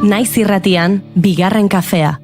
Naiz irratian, bigarren kafea.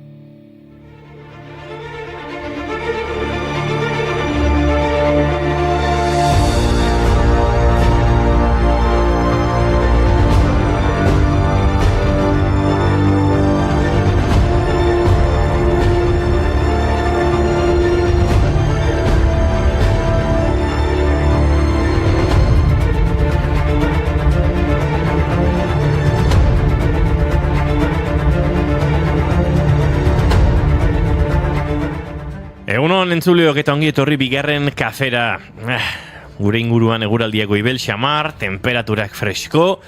Egunon entzuleok eta ongi etorri bigarren kafera. Gure inguruan eguraldiak goibel xamar, temperaturak fresko,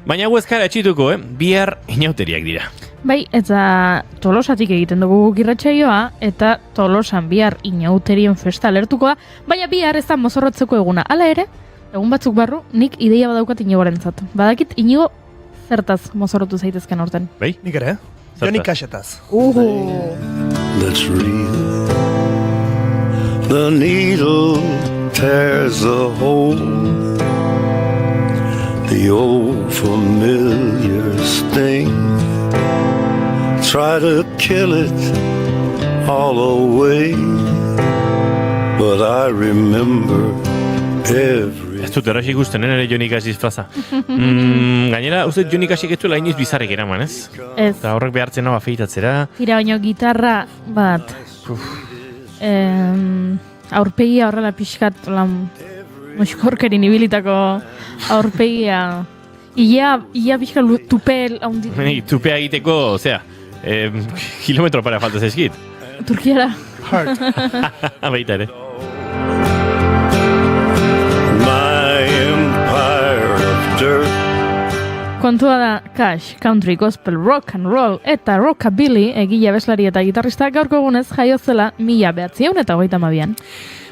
baina hau ez kara etxituko, bihar inauteriak dira. Bai, eta Tolosatik egiten dugu guk irratsaioa, eta Tolosan bihar inauterien festa alertuko da, baina bihar ez da mozorrotzeko eguna. Hala ere, egun batzuk barru, nik ideia badaukat Inigorentzat. Badakit Inigo zertaz mozorrotu zaitezken horten. Bai? Nik ere, Johnny Cashetaz. Let's read. The needle tears a hole. The old familiar sting. Try to kill it all away. But I remember every. Ez dut erraxik ikusten, ere Johnny Cash disfraza. Gainera, uste Johnny Cashik ez duela iniz bizarrik eraman, ez? Ez. Eta horrek behartzen hau afeitatzera. Tira baino gitarra bat. Aurpegia horrela pixkat muskorkerin ibilitako aurpegia. Ia pixkat tupel haundi. Tupea egiteko, osea, kilometro para falta zaizkit. Turkiara. Baita ere. my empire of dirt. Kontua da Cash, country, gospel, rock and roll eta rockabilly egile abeslari eta gitarrista gaurko egunez jaio zela 1932an.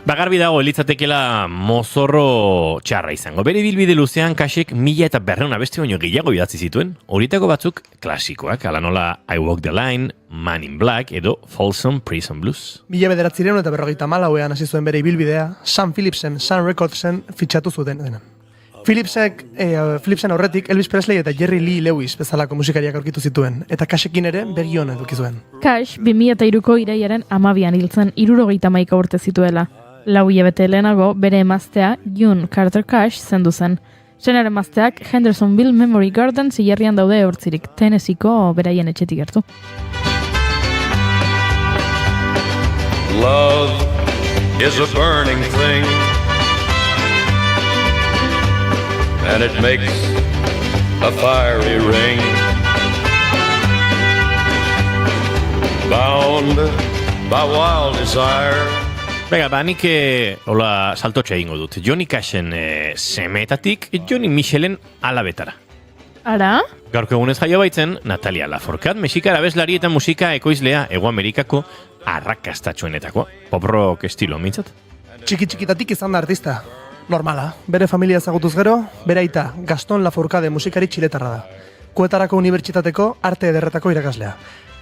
Bagarbi dago elitzatekela mozorro txarra izango. Bere bilbide luzean Cashek 1200 abesti baino gehiago idatzi zituen. Horietako batzuk klasikoak, ala nola I Walk the Line, Man in Black edo Folsom Prison Blues. 1954ean hasi zuen bere ibilbidea, Sam Phillipsen, Sun Recordsen fitxatu zuten denan. Phillipsen aurretik Elvis Presley eta Jerry Lee Lewis bezalako musikariak aurkitu zituen, eta Cashekin ere begi ona eduki zuen. Cash 2003ko irailaren 12an hiltzen 71 urte zituela. 4 hilabete lehenago bere emaztea June Carter Cash zendu zen. Senaren emazteak Hendersonville Memory Garden hilerrian daude hortzirik, Tennesseeko beraien etxetik gertu. Love is a burning thing, and it makes a fiery ring. Bound by wild desire. Bega, nik hola saltotxe egingo dut. Johnny Cashen semeetatik Johnny Michelen alabetara. Ara? Gaurko egunez jaio baitzen, Natalia Lafourcade, mexikar abeslari eta musika ekoizlea Hego Amerikako arrakastatxoenetakoa. Pop rock estilo, mintzat? Txiki-txikitatik izan da artista. Normala, bere familia ezagutuz gero, bere aita Gaston Lafourcade musikari txiletarra da. Kuetarako unibertsitateko arte ederretako irakaslea.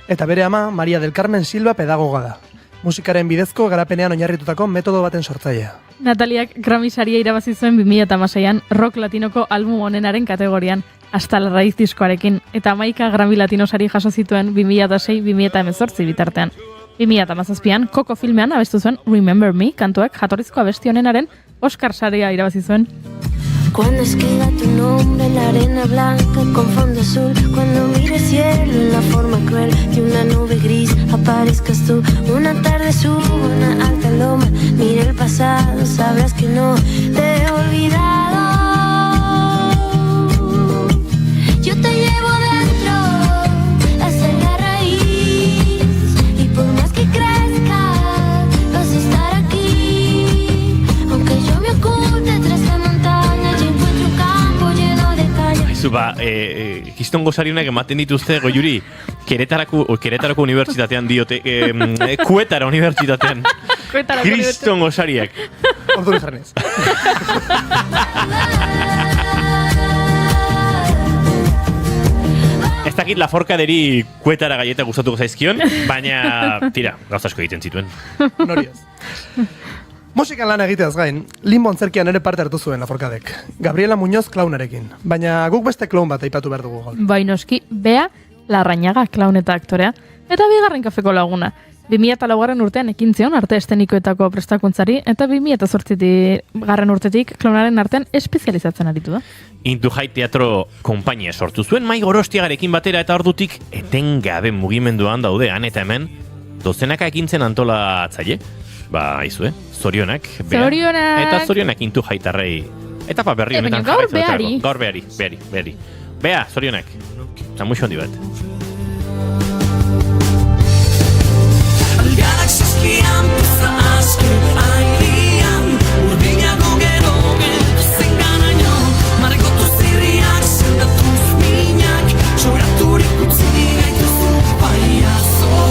Eta bere ama Maria del Carmen Silva pedagoga da. Musikaren bidezko garapenean oinarritutako metodo baten sortzailea. Nataliak Grammy saria irabazi zuen 2006an rock latinoko album onenaren kategorian, Hasta la Raíz diskoarekin, eta 11 Grammy Latino sari jaso zituen 2006-2018 bitartean. 2017an Coco filmean abestu zuen Remember Me kantuak jatorrizko abesti honenaren Oscar saria irabazi zuen. Cuando escriba tu nombre en la arena blanca con fondo azul, cuando mire el cielo en la forma cruel de una nube gris, aparezcas tú. Una tarde subo una alta loma, mire el pasado, sabrás que no te he olvidado. Yo te llevo dentro, hasta la raíz, y por más que crezca, vas a estar aquí, aunque yo me oculte tras la montaña. Kiston gozarionak ematen dituzte goiuri Keretarako unibertsitatean diote Kuetara unibertsitatean Kriston gozariak Ordu jarnez. Ez dakit Lafourcaderi Kuetara gaieta gustatuko zaizkion, baina tira, gauza asko egiten zituen. Noriaz. Musikan lan egiteaz gain, Limbo antzerkian ere parte hartu zuen Lafourcadek. Gabriela Muñoz klaunarekin. Baina guk beste klaun bat aipatu behar dugu gaur. Bainoski, bea Larrañaga, klaun eta aktorea, eta bigarren kafeko laguna. 2004 urtean ekin zion arte estenikoetako prestakuntzari, eta 2008 urtetik klaunaren artean espezializatzen aritu da. Intu-Jai Teatro konpainia sortu zuen Mai Gorostiagarekin batera eta ordutik etengabe mugimenduan daude han eta hemen dozenaka ekintzen antolatzaile. Aizue, zorionak. Zorionak! Eta zorionak Intu-Jai Tarrei. Etapa berri honetan gaur jarraitzen dutela. Gaur behari. Bea, zorionak. Eta muixo handi bat. Galaxiskian pizza aske airean Urdinago gero zen garaino Margotu zirriak sendatuz minak Txoraturik utzi gaituzu Paiazo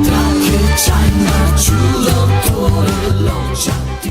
Trake txaina txudotore lotxati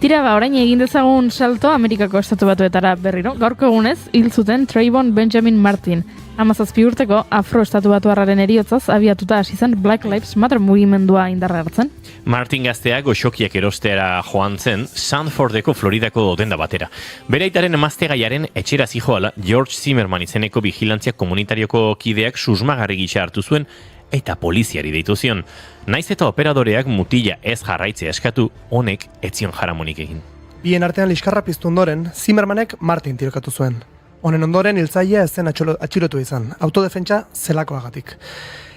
Tira, orain egin dezagun salto Amerikako estatu batuetara berriro. Gaurko egunez, hil zuten Trayvon Benjamin Martin. 17 urteko afro-estatu batuarraren eriotzaz abiatuta hasi zen Black Lives Matter mugimendua indarra hartzen. Martin gazteak goxokiak erosteara joan zen Sanfordeko Floridako denda batera. Beraitaren emaztegaiaren etxera zijoala George Zimmerman izeneko vigilantzia komunitarioko kideak susmagarri gisa hartu zuen eta poliziari deitu zion. Naiz eta operadoreak mutila ez jarraitzea eskatu, honek etzion jaramonik egin. Bien artean liskarra piztu ondoren, Zimmermanek Martin tirokatu zuen. Honen ondoren hiltzailea ez zen atxilotu izan, autodefentsa zelakoagatik.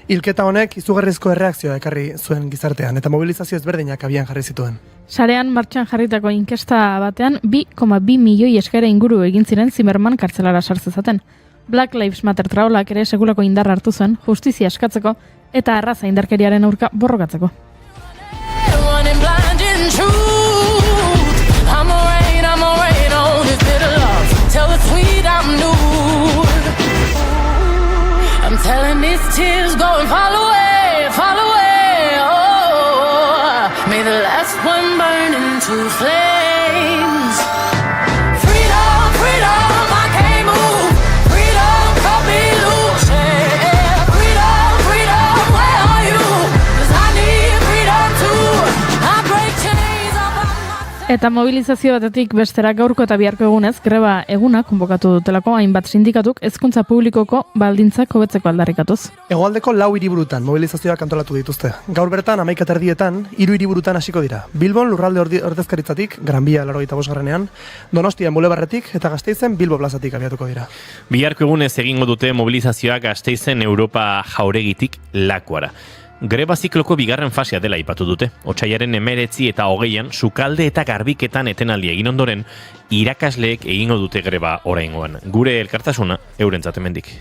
Hilketa honek izugarrizko erreakzioa ekarri zuen gizartean eta mobilizazio ezberdinak abian jarri zituen. Sarean martxan jarritako inkesta batean 2,2 milioi eskaera inguru egin ziren Zimmerman kartzelara sartzezaten. Black Lives Matter traolak ere sekulako indarra hartu zuen justizia eskatzeko eta arraza indarkeriaren aurka borrokatzeko. I'm telling these tears go and fall away, oh, may the last one burn into flames. Freedom, freedom, I can't move. Freedom, cut me loose, yeah. Freedom, freedom, where are you? 'Cause I need freedom too. I break chains up on my... Eta mobilizazio batetik bestera gaurko eta biharko egunez, greba eguna konbokatu dutelako hainbat sindikatuk hezkuntza publikoko baldintzak hobetzeko aldarrikatuz. Hegoaldeko 4 hiriburutan mobilizazioak antolatu dituzte. Gaur bertan 11:30 3 hiriburutan hasiko dira. Bilbon lurralde ordezkaritzatik, Gran Via 85ean, Donostian Bulebarretik eta Gasteizen Bilbo plazatik abiatuko dira. Biharko egunez egingo dute mobilizazioak Gasteizen Europa jauregitik Lakuara. Greba zikloko bigarren fasea dela aipatu dute. Otsailaren 19 eta 20an sukalde eta garbiketan etenaldia egin ondoren, irakasleek egingo dute greba oraingoan. Gure elkartasuna eurentzat hemendik.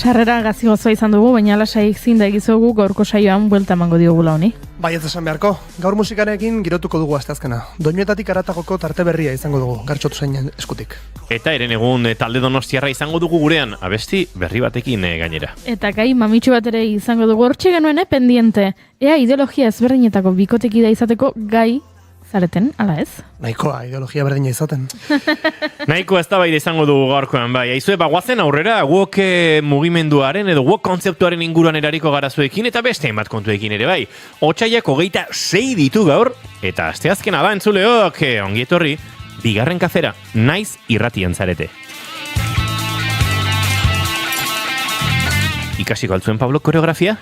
Sarrera gazi gozoa izan dugu, baina lasai zinda egizugu gaurko saioan buelta emango diogula honi. Bai ez esan beharko, gaur musikarekin girotuko dugu asteazkena. Doinuetatik aratagoko tarte berria izango dugu, Gartxotu zeinen eskutik. Eta eren egun talde donostiarra izango dugu gurean, abesti berri batekin gainera. Eta gai mamitxu bat ere izango dugu hortxe genuen, pendiente. Ea ideologia ezberdinetako bikotekida izateko gai zareten, ala ez? Nahikoa, ideologia berdina izaten. Nahiko eztabaida izango dugu gaurkoan, bai. Aizue, guazen aurrera, wok mugimenduaren edo wok kontzeptuaren inguruan erariko garazuekin eta beste hainbat kontuekin ere, bai. Otsaiak 26 ditu gaur, eta asteazkena da entzuleok, ongi etorri, bigarren kafera, naiz irratian zarete. Ikasiko altzuen Pablo koreografia?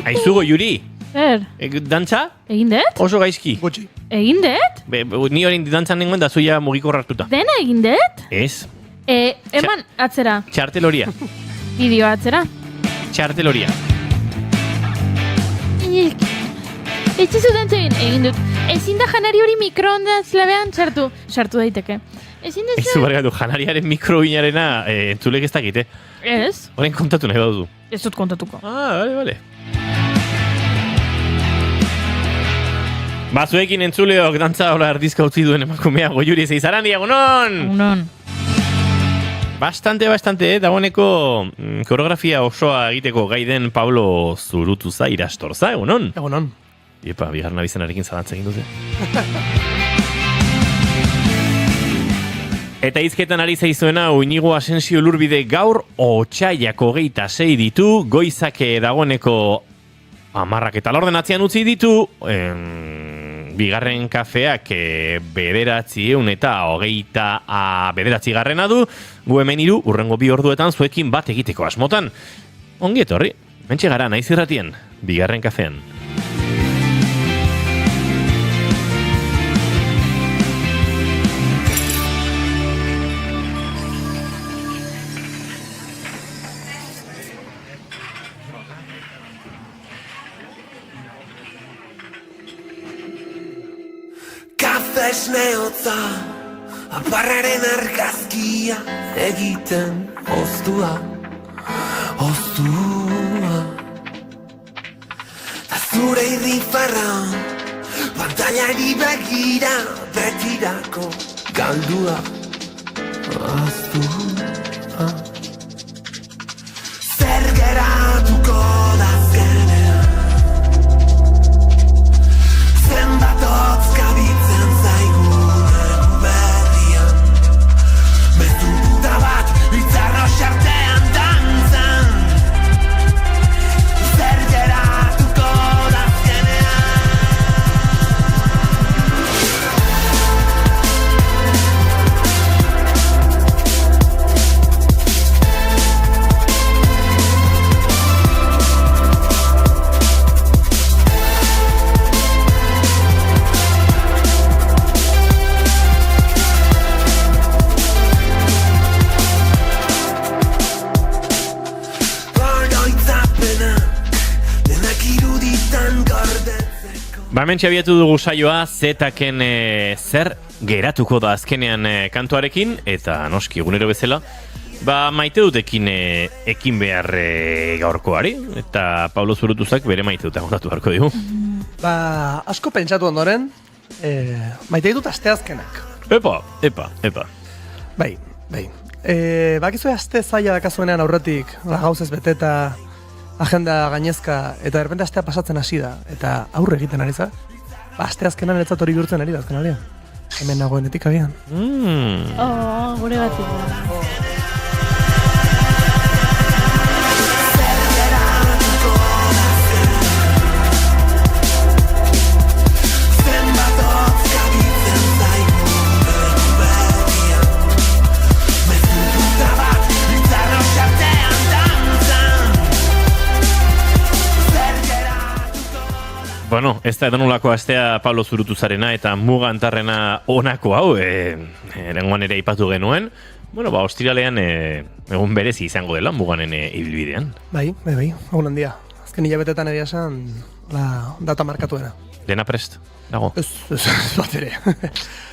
Aizugo, Yuri? Zer? Dantza? Egin dut? Oso gaizki. Gutxi. Egin dut? Ni hori dantzan nengoen da zuia mugiko hartuta. Dena egin dut? Ez. Eman atzera. Txarteloria. Bideo atzera. Txarteloria. Ez zu dantza egin dut. Ezin da janari hori mikroondaz labean sartu daiteke. Ezin Ez duzu? barkatu, janariaren mikroinarena entzulek ez dakite. Ez, Horren kontatu nahi baduzu. ez dut kontatuko. Bale. Bazuekin entzuleok dantza hola erdizka utzi duen emakumea Goiuri Zeizarandi, egunon! Unon. Bastante, dagoeneko koreografia osoa egiteko gai den Pablo Zurutuza irastorza, egunon? Egunon. Iepa, bigarren abizenarekin zalantza egin dute. Eta hizketan ari zaizuena Iñigo Asensio Lurbide gaur Otsaiak 26 ditu, goizake dagoeneko 10 eta laurden atzean utzi ditu, bigarren kafeak 900 eta 29 garrena du, gu hemen hiru urrengo 2 orduetan zuekin bat egiteko asmotan. Ongi etorri, mentxe gara naiz irratien, bigarren kafean. Kafe esneotza, aparraren argazkia egiten oztua. Ta zure irrifarra, pantailari begira betirako galdua. Oztua. Zer geratuko da azkenean, zenbat hotz kabitzen zaigunen berrian, mezu puta bat bitzarro xartean dantzan. Zer geratuko da Hementxe abiatu dugu saioa Zetaken zer geratuko da azkenean kantuarekin, eta noski egunero bezala maite dutekin ekin behar gaurkoari, eta Pablo Zurutuzak bere maite dut agondatu beharko digu. Asko pentsatu ondoren, maite ditut asteazkenak. Epa. Bai. Bakizue aste zaila dakazuenean aurretik, gauzez beteta, agenda gainezka, eta derrepente astea pasatzen hasi da, eta aurre egiten ari za. Asteazkenan eretzat hori bihurtzen ari da azken aldean. Hemen nagoenetik abian. Gure batiko. Bueno, ez da edanolako astea Pablo Zurutuzarena eta muga antarrena onako hau, erengoan ere aipatu genuen. Bueno, ostiralean egun berezi izango dela muganen ibilbidean. Bai, egun handia. Azken hilabetetan egia esan, data markatuena. Dena prest, dago? Ez bat ere.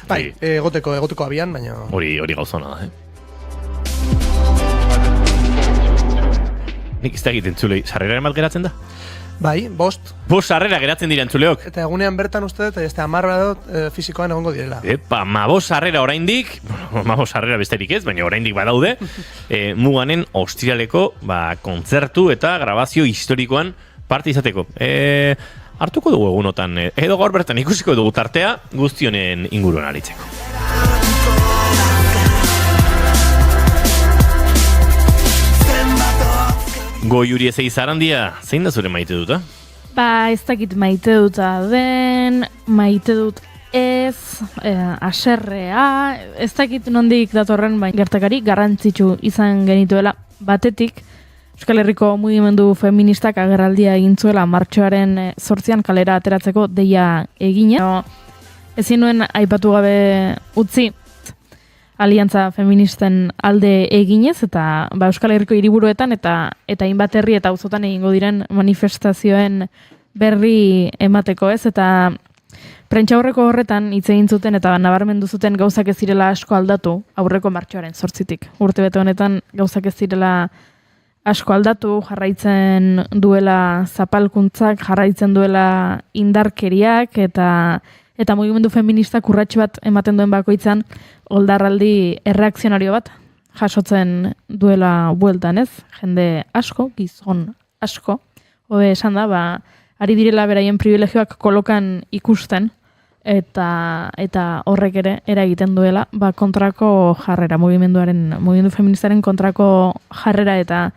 Bai, egoteko abian, baina... Hori gauzona da, Nik ez da egiten entzulei, sarreraren bat geratzen da? Bai, 5. 5 sarrera geratzen dira entzuleok. Eta egunean bertan uste dut, 10 dut fisikoan egongo direla. Epa, 5 sarrera oraindik, 5 sarrera besterik ez, baina oraindik badaude, muganen ostiraleko kontzertu eta grabazio historikoan parte izateko. Hartuko dugu egunotan, edo gaur bertan ikusiko dugu tartea guztionen inguruan aritzeko. Goiuri Zeizarandia, zein da zure maite duta? Ez dakit maite duta den, maite dut ez, aserrea, ez dakit nondik datorren baina gertakari garrantzitsu izan genituela batetik. Euskal Herriko mugimendu feministak agerraldia egin zuela martxoaren 8an kalera ateratzeko deia egina. Ezin nuen aipatu gabe utzi aliantza feministen alde eginez, eta Euskal Herriko hiriburuetan eta hainbat herri eta auzotan egingo diren manifestazioen berri emateko, ez? Eta Prentsaurreko horretan hitz egin zuten eta nabarmendu zuten gauzak ez zirela asko aldatu aurreko martxoaren 8-tik. Urtebete honetan gauzak ez zirela asko aldatu, jarraitzen duela zapalkuntzak, jarraitzen duela indarkeriak eta mugimendu feministak urrats bat ematen duen bakoitzan oldarraldi erreakzionario bat jasotzen duela bueltan, ez? Jende asko, gizon asko, hobe esan da, ari direla beraien privilegioak kolokan ikusten eta horrek ere eragiten duela kontrako jarrera, mugimendu feministaren kontrako jarrera eta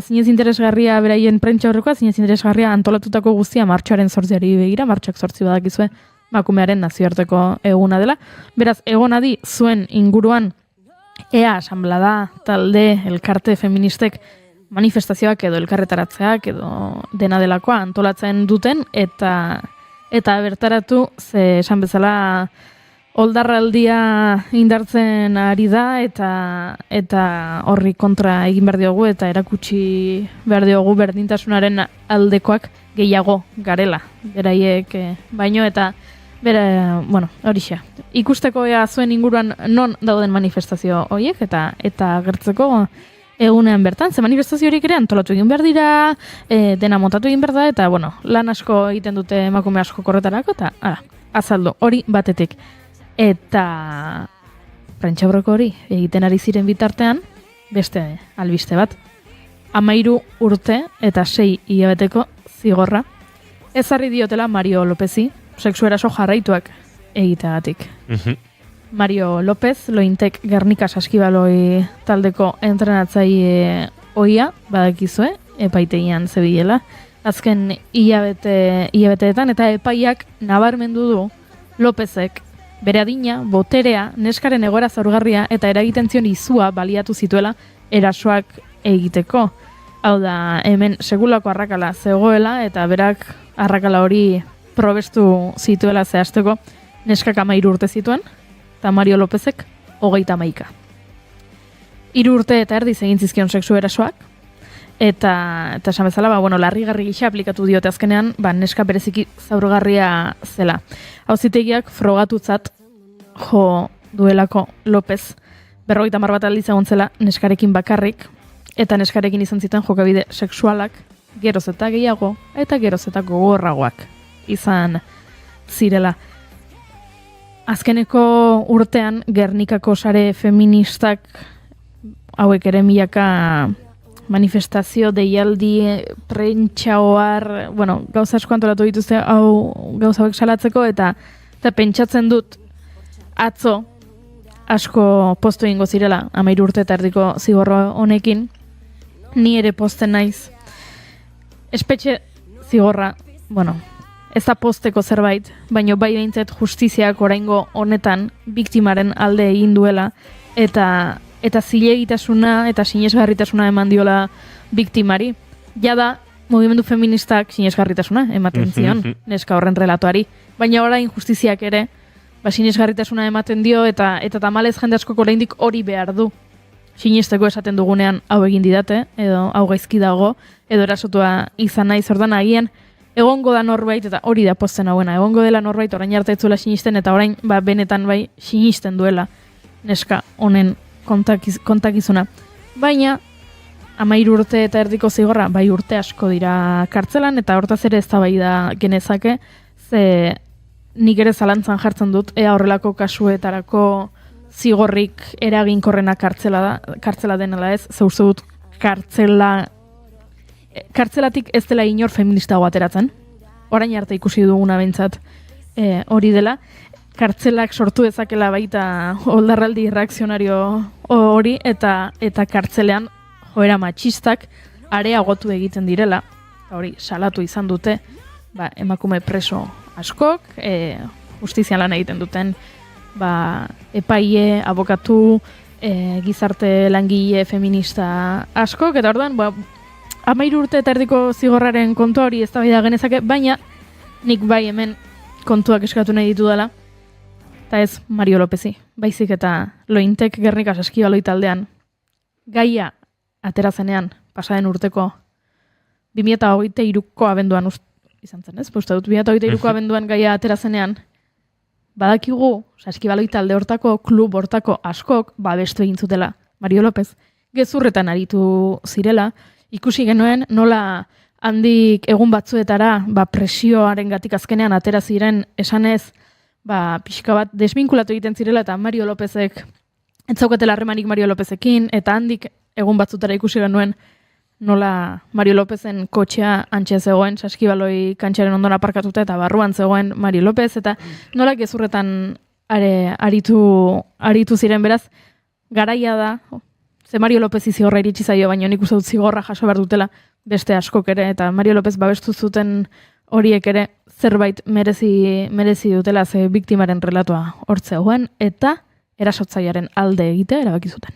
zinez interesgarria beraien prentsa horrekoa, zinez interesgarria antolatutako guztia martxoaren 8-ari begira, martxoak 8 badakizue emakumearen nazioarteko eguna dela. Beraz, egonadi zuen inguruan ea asanblada, talde, elkarte feministek manifestazioak edo elkarretaratzeak edo dena delakoa antolatzen duten eta bertaratu ze esan bezala oldarraldia indartzen ari da eta horri kontra egin behar diogu eta erakutsi behar diogu berdintasunaren aldekoak gehiago garela beraiek baino eta horixe. Ikusteko ea zuen inguruan non dauden manifestazio horiek eta gertzeko egunean bertan, ze manifestazio horiek ere antolatu egin behar dira, dena montatu egin behar da, eta lan asko egiten dute emakume asko korretarako, eta azaldu, hori batetik. Eta prentsaurreko hori egiten ari ziren bitartean, beste albiste bat, 13 urte eta 6 hilabeteko zigorra, ezarri diotela Mario Lopezi, sexu eraso jarraituak egiteagatik. Mario López, Lointek Gernika Saskibaloi taldeko entrenatzaile ohia, badakizue, epaitegian zebilela. Azken hilabeteetan eta epaiak nabarmendu du Lópezek bere adina, boterea, neskaren egoera zaurgarria eta eragiten zion izua baliatu zituela erasoak egiteko. Hau da, hemen segulako arrakala zegoela eta berak arrakala hori probestu zituela zehazteko neskak 13 urte zituen, eta Mario Lópezek 31. 3 urte eta erdiz egin zizkion sexu erasoak, eta esan bezala, larrigarri gisa aplikatu diote azkenean, neska bereziki zaurgarria zela. Auzitegiak frogatutzat jo duelako López 50 bat aldiz egon zela neskarekin bakarrik, eta neskarekin izan zituen jokabide sexualak geroz eta gehiago eta geroz eta gogorragoak izan zirela. Azkeneko urtean Gernikako sare feministak hauek ere milaka manifestazio, deialdi, prentsa ohar, gauza asko antolatu dituzte hau gauza hauek salatzeko eta pentsatzen dut atzo asko postu egingo zirela 13 urte eta erdiko zigorro honekin, ni ere posten naiz. Espetxe zigorra, ez da posteko zerbait, baina bai behintzat justiziak oraingo honetan biktimaren alde egin duela eta zilegitasuna eta sinesgarritasuna eman diola biktimari. Jada, mugimendu feministak sinesgarritasuna ematen zion, neska horren relatoari, baina orain justiziak ere sinesgarritasuna ematen dio eta tamalez jende askoko oraindik hori behar du. Sinesteko esaten dugunean hau egin didate, edo hau gaizki dago, edo erasotua izan nahi zordan agian, egongo da norbait, eta hori da posten hauena, egongo dela norbait orain arte ez duela sinisten, eta orain benetan sinisten duela neska honen kontakizuna. Baina, 13 urte eta erdiko zigorra, urte asko dira kartzelan, eta hortaz ere eztabaida genezake, ze nik ere zalantzan jartzen dut, ea horrelako kasuetarako zigorrik eraginkorrena kartzela denela ez, ze uste dut kartzelatik ez dela inor feministago ateratzen. Orain arte ikusi duguna behintzat hori dela. Kartzelak sortu dezakela baita oldarraldi reakzionario hori eta kartzelean joera matxistak areagotu egiten direla. Hori salatu izan dute emakume preso askok, justizian lan egiten duten epaile, abokatu, gizarte langile feminista askok, eta orduan 13 urte eta erdiko zigorraren kontua hori eztabaida genezake, baina nik hemen kontuak eskatu nahi ditu dela, eta ez Mario Lópezi, baizik eta Lointek Gernika Saskibaloi taldean gaia aterazenean pasaden urteko 2023ko abenduan izan zen, ez? Uste dut 2023ko abenduan gaia aterazenean badakigu, saskibaloi talde hortako, klub hortako askok, babestu egin zutela Mario López. Gezurretan aritu zirela, ikusi genuen nola handik egun batzuetara, presioaren gatik azkenean atera ziren esanez, pixka bat desbinkulatu egiten zirela eta Mario Lópezek, entzaukatela harremanik Mario Lópezekin, eta handik egun batzutara ikusi genuen nola Mario Lópezen kotxea antxe zegoen, saskibaloi kantxaren ondoan aparkatuta eta barruan zegoen Mario López, eta nola gezurretan aritu ziren, beraz, garaia da, ze Mario López zigorra iritsi zaio, baina nik uste dut zigorra jaso behar dutela beste askok ere, eta Mario López babestu zuten horiek ere zerbait merezi dutela, ze biktimaren relatoa hortzegoen, eta erasotzailearen alde egitea erabaki zuten.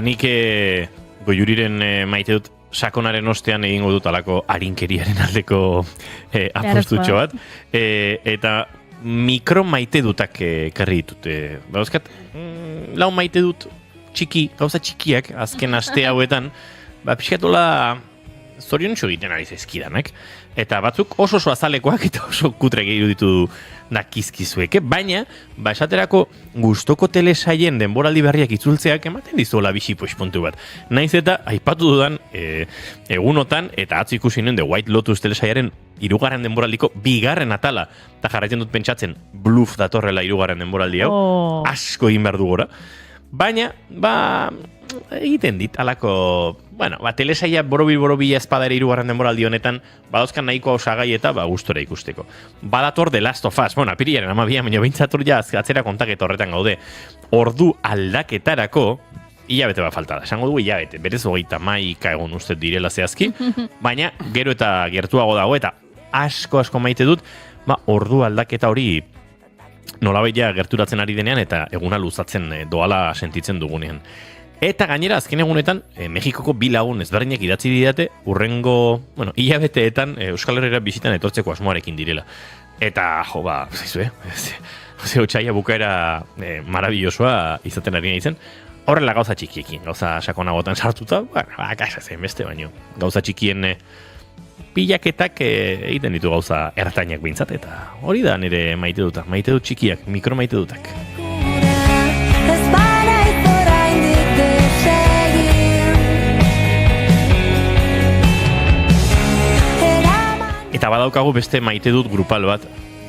Nik Goiuriren maite dut sakonaren ostean egingo dut alako arinkeriaren aldeko apostutxo bat. Eta mikro maite dutak karri ditut. Bauzkat, lau maite dut txiki, gauza txikiak, azken aste hauetan, pixkatola zoriontxo egiten ari zezkidanak. Eta batzuk oso azalekoak eta oso kutre gehiru ditu nakizkizueke, baina, esaterako gustoko telesaien denboraldi berriak itzultzeak ematen dizuela bisipoispuntu bat. Naiz eta, aipatu dudan, egunotan, eta atzo ikusi nuen The White Lotus telesaiaren 3. denboraldiko 2. atala, eta jarraitzen dut pentsatzen, bluff datorrela 3. denboraldi hau, asko egin behar du gora. Baina, egiten dit, alako, telesaia borobil espada ere 3. denboraldi honetan, badauzkan nahiko osagai eta gustora ikusteko. Badator The Last of Us, apiriaren 12, baina beintzator atzera kontaketa horretan gaude. Ordu aldaketarako, hilabete bat falta da, esango dugu hilabete, berez 31 egun uste direla zehazki, baina gero eta gertuago dago, eta asko maite dut, ordu aldaketa hori nolabait ja gerturatzen ari denean eta eguna luzatzen doala sentitzen dugunean. Eta gainera azken egunetan Mexikoko 2 lagun ezberdinek idatzi didate urrengo, hilabeteetan Euskal Herrira bizitan etortzeko asmoarekin direla. Eta zaizue, otsaila bukaera marabillosoa izaten ari naizen. Horrela gauza txikiekin, gauza sakonagotan sartuta, kasa zen beste baino. Gauza txikien pilaketak egiten ditu gauza ertainak behintzat, eta hori da nire maite dut txikiak, mikro maite dutak. Eta badaukagu beste maite dut grupal bat,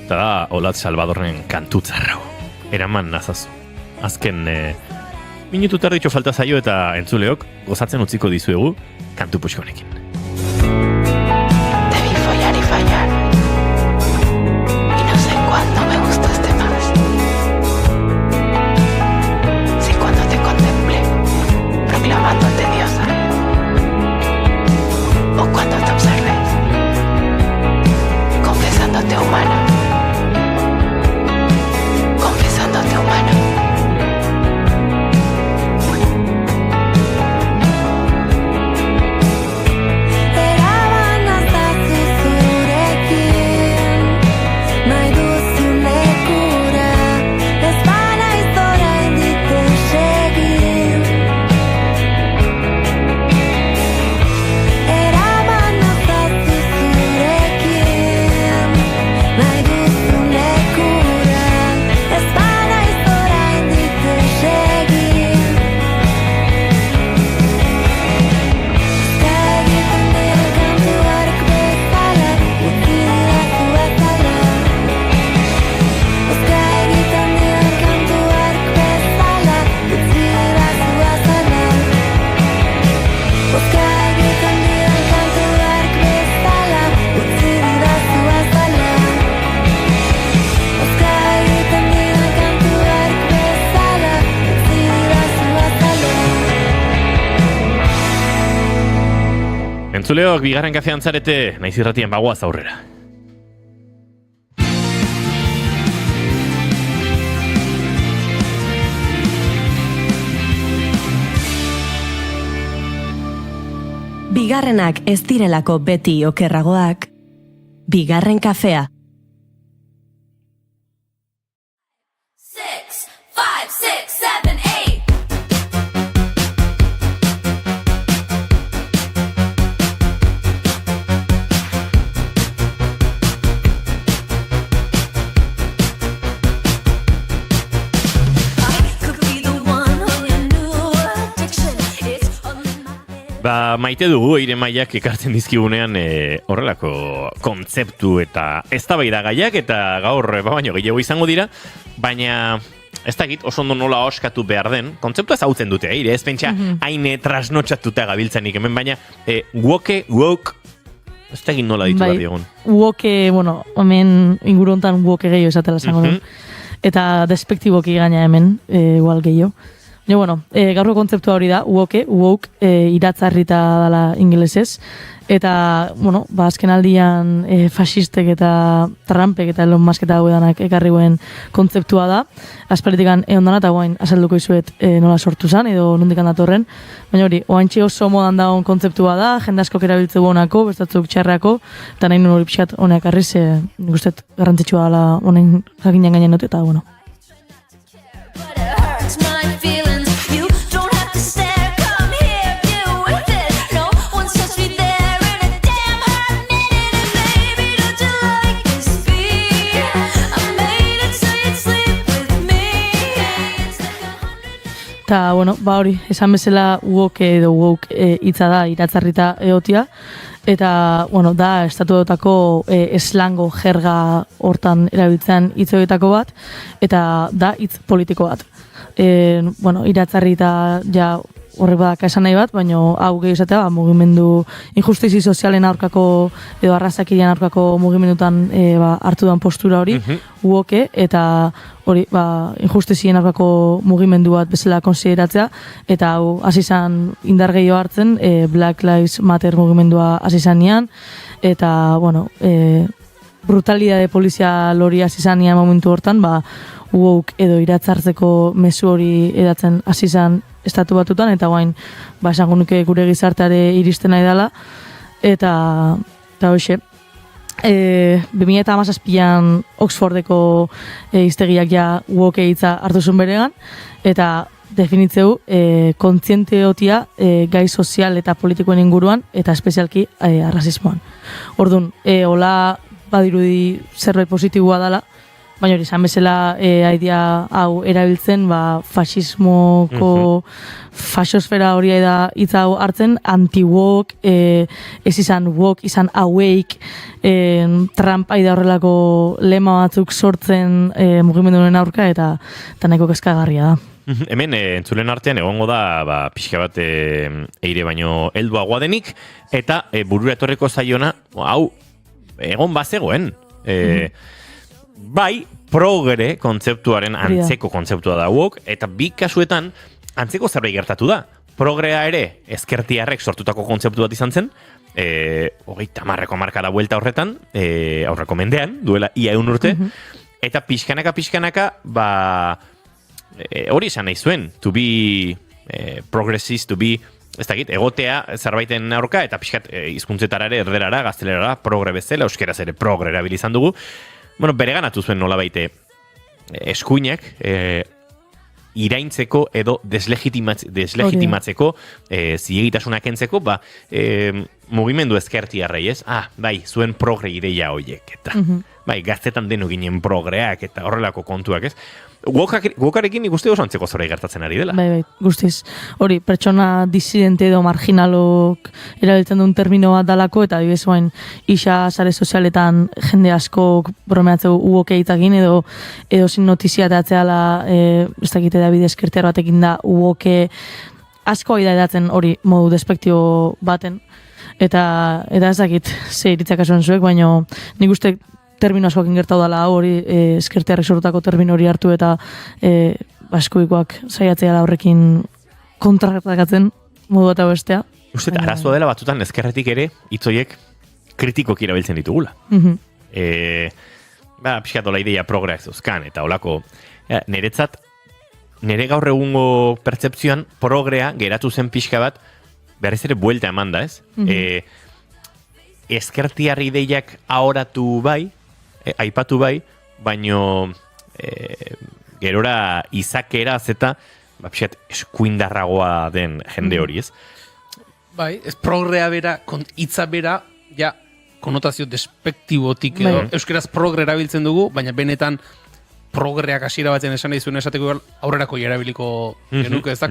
eta da Olat Salvadorren kantutzarrau. Eraman nazazu. Azken minutu terditxo falta zaio eta entzuleok gozatzen utziko dizuegu kantu puxkonekin. Entzuleok, bigarren kafean zarete, naiz irratian bagoaz aurrera. Bigarrenak ez direlako beti okerragoak, bigarren kafea. 6, 5, 6, 7, 8. I could be the one on your new addiction. It's all in my head. Ba, maite dugu Eire Maiak ekartzen dizkigunean horrelako kontzeptu eta eztabaidagaiak eta gaur baino gehiago izango dira, baina ez dakit oso ondo nola oskatu behar den, kontzeptua ezautzen dute, Eire, ez pentsa haine trasnotxatuta gabiltzanik hemen, baina woke, ez dakit nola ditu bat diogun. Woke, bueno, hemen inguru hontan woke gehiago esatela zango duen. Eta despektiboki gaina hemen, igual gehiago. Bueno, gaurko kontzeptua hori da, woke, iratzarrita dela ingelesez. Eta, bueno, azken aldian fasistek eta Trumpek eta Elon Musk eta hau edanak ekarriguen kontzeptua da. Aspaldikan eondana eta guain azalduko izuet nola sortu zen edo nondikan datorren. Baina hori, oantxe oso modan dagoen kontzeptua da, jende askok erabiltze honako, bestatzuk txarrako, eta nahi hori pixat honek arriz, nik usteet garrantzitsua dela honen jakinan gainen dut, eta bueno. But it hurts my feelings. You don't have to stare. Come here, deal with it. No one's touched me there in a damn hot minute. And baby, don't you like this beat? I made it so you'd sleep with me. It's like 100. Eta, bueno, hori, esan bezala woke edo woke hitza da iratzarrita egotia. Eta, bueno, da estatuetako eslango jerga hortan erabiltzen hitz horietako bat, eta da hitz politiko bat. Bueno, iratzarrita ja horrek badaka esan nahi bat, baina hau gehi izatea, mugimendu injustizi sozialen aurkako edo arrazakilean aurkako mugimendutan hartu dan postura hori, woke, eta hori, injustizien aurkako mugimendu bat bezala konsideratzea, eta hau hasi izan indar gehiago hartzen, Black Lives Matter mugimendua hasi izan nian, eta, bueno, brutalidade polizia lori hasi izan nian momentu hortan, woke edo iratzartzeko mezu hori edatzen hasi izan estatu batutan, eta guain, esango nuke gure gizarteare iristen nahi dela, eta hoxe. 2017an Oxfordeko hiztegiak ja woke hitza hartu zuen beregan, eta definitzeu kontziente otia gai sozial eta politikoen inguruan, eta espezialki arrazismoan. Orduan, hola badirudi zerbait positiboa dela, baina hori, izan bezala aidea hau erabiltzen, fasismoko fasosfera hori da hitz hau hartzen, anti-woke, ez izan woke, izan awake, Trump aidea horrelako lema batzuk sortzen mugimenduaren aurka, eta nahiko kezkagarria da. Hemen, entzulen artean egongo da, pixka bat Eire baino helduagoa denik, eta burura etorreko zaiona, hau, egon bazegoen. Bai, progre kontzeptuaren antzeko kontzeptua da woke, eta bi kasuetan antzeko zerbait gertatu da. Progrea ere, ezkertiarrek sortutako kontzeptu bat izan zen, 30 hamarkada buelta horretan, aurreko mendean, duela ia 1 urte, eta pixkanaka, hori esan nahi zuen, to be progressist, to be, ez dakit, egotea zerbaiten aurka, eta pixkat hizkuntzetara ere, erderara, gaztelerara, progre bezala, euskeraz ere progre erabilizan dugu. Bueno, bereganatu zuen nola baite eskuinak iraintzeko edo deslegitimatzeko, zilegitasunak entzeko, mugimendu ezkertiarrei, ez? Bai, zuen progre ideia horiek, eta bai, gaztetan deno ginen progreak, eta horrelako kontuak, ez? Wokarekin ikuste oso antzeko zora gertatzen ari dela. Bai, guztiz. Hori, pertsona disidente edo marginalok erabiltzen duen termino bat dalako, eta adibidez guain isa sare sozialetan jende askok bromeatzeu uoke hitzakin edo zin notizia teatzeala, ez dakite David eskertiar batekin da uoke asko aida edatzen hori modu despektibo baten. Eta ez dakit ze iritzak asuen zuek, baina nik uste termino askoekin gertau dela hori eskertiarrek sortutako termino hori hartu eta askoikoak saiatzea horrekin kontrarakatzen modu eta bestea. Uste, arazoa dela batzutan ezkerretik ere hitzoiek kritikoki erabiltzen ditugula. Pixkat ola ideia progreak zeuzkan, eta olako, niretzat, nire gaur egungo pertzepzioan progrea geratu zen pixka bat, berriz ere buelta eman da, ez? Ezkertiar ideiak ahoratu bai, aipatu bai, baino gerora izakeraz eta pixkat eskuindarragoa den jende hori, ez? Bai, ez progrea bera, hitza bera, ja, konotazio despektibotik edo, euskeraz progre erabiltzen dugu, baina benetan progreak hasiera batzen esan nahi zuen esateko aurrerako erabiliko genuke, ez da,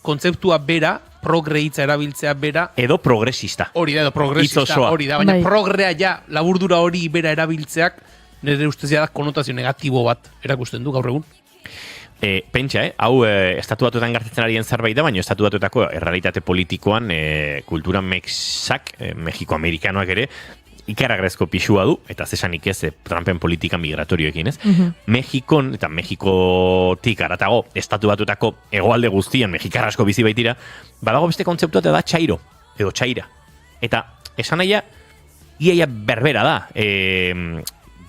kontzeptua bera, progre hitza erabiltzea bera. Edo progresista. Hori da, edo progresista, hori da, baina progrea ja, laburdura hori bera erabiltzeak, nire ustez da konotazio negatibo bat erakusten du gaur egun. Pentsa, hau estatu batuetan gertatzen arien zerbait da, baina estatu batuetako errealitate politikoan kultura mexak, Mexiko-Amerikanoak ere, ikaragrezko pixua du, eta zesanik ez Trumpen politika migratorioekin, ez? Mexikon, eta Mexikotik aratago, estatu batuetako hegoalde guztian, mexikarrasko bizi baitira, badago beste kontzeptua eta da txairo, edo txaira. Eta esan naia, iaia berbera da,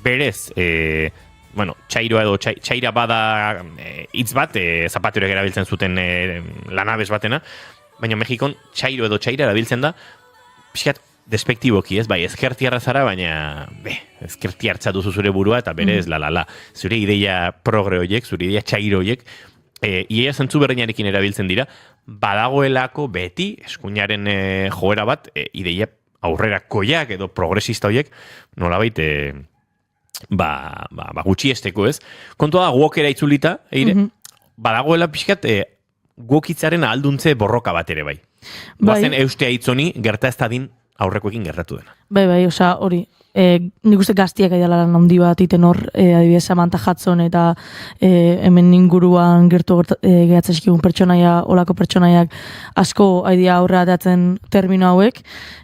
berez, txairoa edo txaira bada hitz bat, zapateroek erabiltzen zuten lanabes batena, baina Mexikon txairo edo txaira erabiltzen da, pixkat despektiboki, ez? Bai, ezkertiarra zara, baina ezkertiartza duzu zure burua, eta berez, zure ideia progre horiek, zure ideia txairo horiek, iaia zentzu berdinarekin erabiltzen dira, badagoelako beti, eskuinaren joera bat, ideia aurrerakoiak edo progresista horiek, nolabait, gutxiesteko, ez? Kontua da, guokera itzulita, badagoela pixkat, guokitzaren alduntze borroka bat ere bai. Guazen eustea itzoni, gerta ez dadin aurrekoekin gertatu dena. Bai, osea, hori. Nik uste gaztiak aidala lan handi bat iten hor, adibidez Samantha Hudson eta hemen inguruan gertu gehatzaskigun pertsonaia, olako pertsonaiak asko aidia aurre ateatzen termino hauek,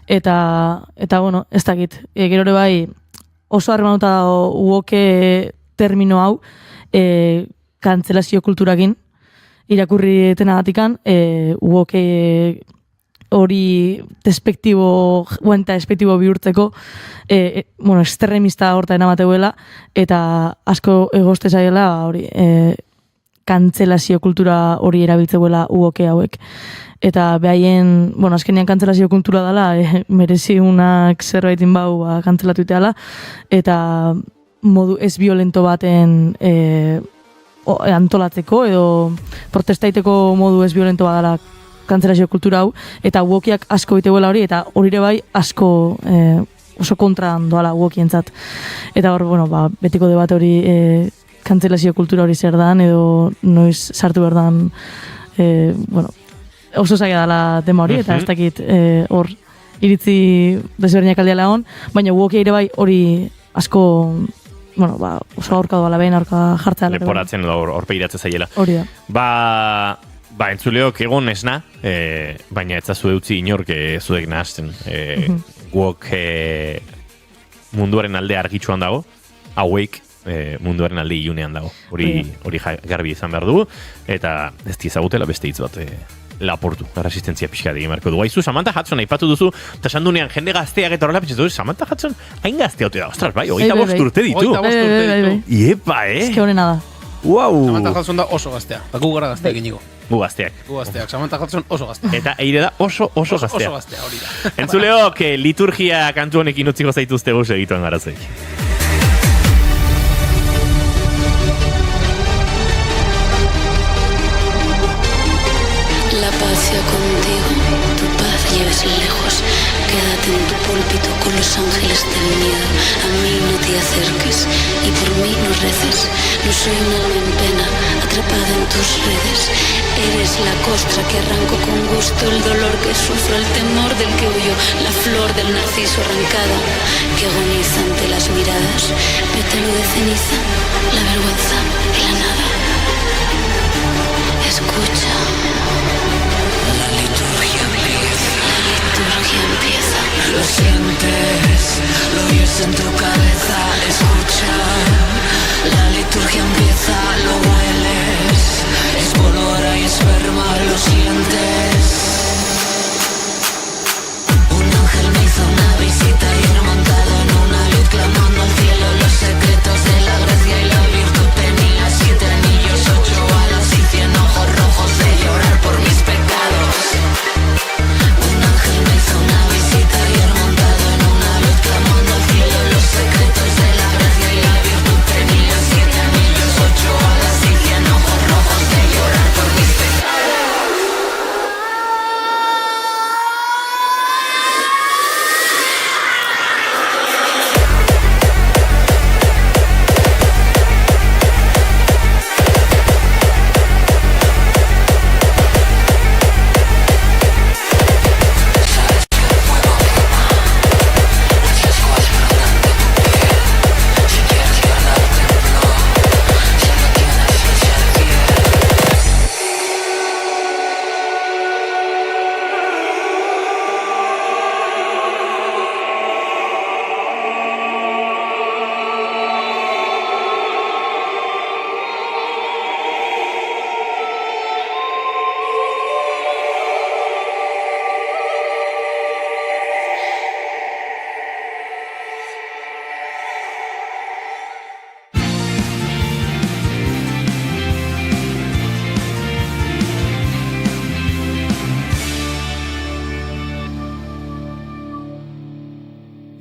eta bueno, ez dakit, gero ere bai, oso harremanuta dago uoke termino hau kantzelazio kulturakin irakurri tenagatikan uoke hori despektibo bihurtzeko extremista horta enamateuela eta asko egoste zaiela hori kantzelazio kultura hori erabiltzeuela uoke hauek. Eta behaien, azkenean kantzelazio kultura dela, merezi unak zerbaitin bau kantzelatu iteala, eta modu ez violento baten antolatzeko, edo protestaiteko modu ez violento bat dela kantzelazio kultura hau, eta uokiak asko biteguela hori, eta hori bai asko oso kontra doala uokientzat. Eta hor, betiko debate hori kantzelazio kultura hori zer dan, edo noiz sartu berdan, oso zaila dela tema hori, eta ez dakit hor iritzi desberdinak aldeala egon, baina uokia ere bai hori asko, oso aurka doala behin, aurka jartzea. Leporatzen edo horpeiratzen zaiela. Hori da. Entzuleok egon esna, baina etzazu eutzi inork zuek nahazten. Guok munduaren alde argitsuan dago, hauek munduaren alde ilunean dago. Hori garbi izan behar dugu, eta ez dizagutela beste hitz bat laportu, resistentzia pixka egin marko du. Aizu, Samantha Hudson aipatu duzu, eta sandunean jende gazteak eta horrela pentsatzen du, Samantha Hudson hain gaztea ote da, ostras, bai, 25 urte ditu. Iepa, Eske horrena da. Wow. Samantha Hudson da oso gaztea, gu gara gazteak inigo. Gu gazteak. Samantha Hudson oso gaztea. Eta eire da oso gaztea. Oso gaztea, hori da. Entzuleok, liturgia kantu honekin utziko zaituzte guz egituan garazeik. Lejos, quédate en tu púlpito con los ángeles del miedo. A mí no te acerques y por mí no reces. No soy un alma en pena, atrapada en tus redes. Eres la costra que arranco con gusto, el dolor que sufro, el temor del que huyo, la flor del narciso arrancada que agoniza ante las miradas. Pétalo de ceniza, la vergüenza y la nada. Escucha. Empieza. Lo sientes, lo oyes en tu cabeza, escucha. La liturgia empieza, lo hueles. Es pólvora y esperma, lo sientes.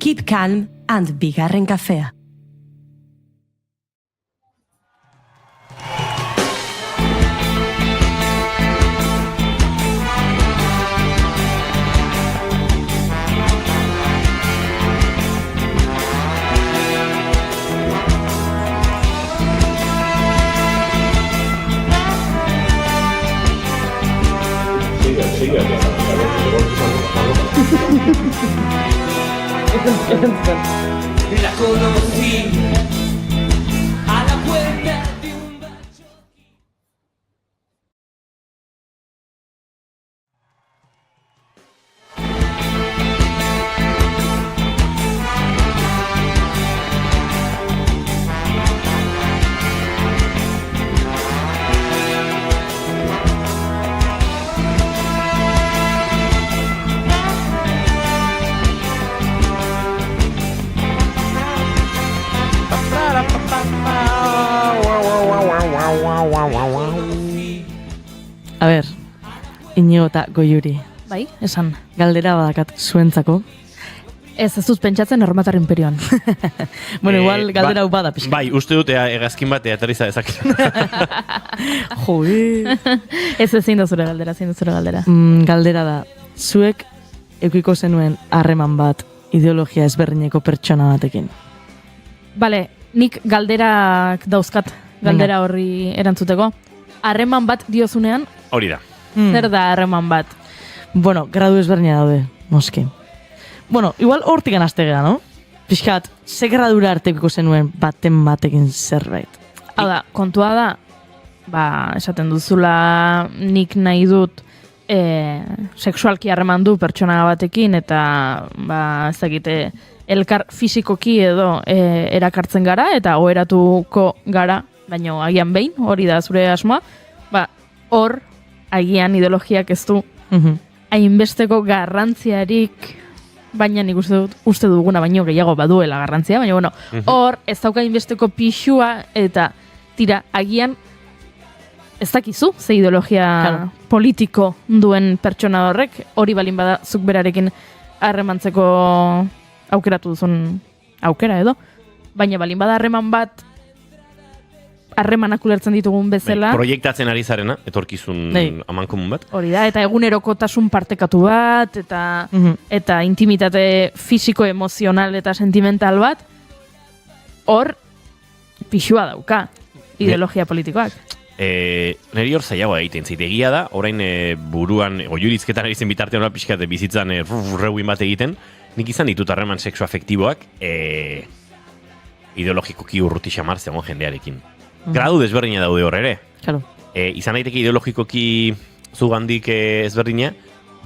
Keep calm and bigarren kafea. La conocí a la puerta de un bar. A ber, Inigo eta Goiuri, Bai, esan. galdera badakat zuentzako. Ez dut pentsatzen Erromatar Imperioan. Bueno, igual galdera hau bada pixka. Bai, uste dut egazkin bat eateriza ezak. Joe. Ez zein da zure galdera, zein da zure galdera. Galdera da, zuek eukiko zenuen harreman bat ideologia ezberdineko pertsona batekin. Bale, nik galderak dauzkat, galdera horri erantzuteko. Harreman bat diozunean, Hori da. zer da harreman bat? Bueno, gradu ezberdina daude, noski. Bueno, igual hortikan haste gea, no? Pixkat, ze gradura arteko zenuen batekin zerbait. Hau da, kontua da, esaten duzula nik nahi dut sexualki harreman du pertsona batekin eta ez dakite elkar fisikoki edo erakartzen gara eta oheratuko gara, baina agian behin, hori da zure asmoa, hor agian ideologiak ez du hainbesteko garrantziarik, baina nik uste duguna baino gehiago baduela garrantzia, baina bueno, hor ez dauka hainbesteko pixua eta tira, agian ez dakizu ze ideologia politiko duen pertsona horrek, hori balin bada zuk berarekin harremantzeko aukeratu duzun aukera edo, baina balin bada harreman bat harremanak ulertzen ditugun bezala. Proiektatzen ari zarena, etorkizun amankomun bat. Hori da, eta egunerokotasun partekatu bat, eta intimitate fisiko, emozional eta sentimental bat, hor pixua dauka ideologia politikoak. Neri hor zailagoa egiten zait, egia da, orain buruan, goiurizketan ari zen bitartean hori pixkat bizitzan reuin bat egiten, nik izan ditut harreman sexu afektiboak ideologikoki urruti xamar zegoen jendearekin. Gradu desberdina daude hor ere. Claro. Izan daiteke ideologikoki zugandik ezberdina,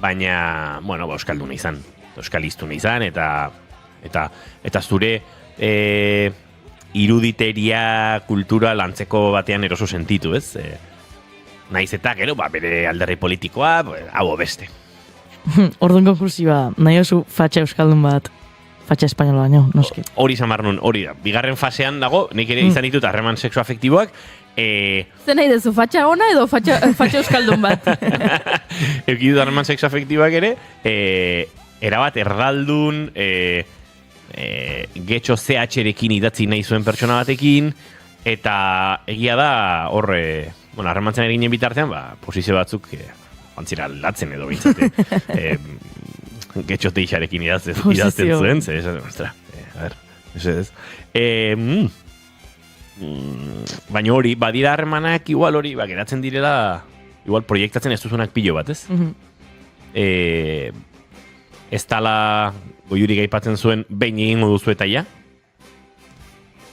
baina, bueno, euskalduna izan, euskaliztuna izan, eta zure iruditeria kultura lantzeko batean eroso sentitu, ez? Naiz eta gero, bere alderri politikoa, hau beste. Orduan konklusioa, nahi oso fatxa euskaldun bat, fatxa espainola baino, noski. Hori zamar nun, hori da. Bigarren fasean dago, nik ere izan ditut harreman sexu afektiboak. Zer nahi dezu, fatxa ona edo fatxa euskaldun bat? Eukidut harreman sexu afektiboak ere, erabat erdaldun, getxo CH-rekin idatzi nahi zuen pertsona batekin, eta egia da, hor, harremantzen erinen bitartean, posizio batzuk, antzira aldatzen edo bintzate. Getxo teixarekin idazten zuen, a ver, ez. Baina hori, badira harremanak igual hori, geratzen direla, igual proiektatzen ez duzunak pilo bat, ez? Ez tala Goiuri gaipatzen zuen behin egingo duzu eta ja?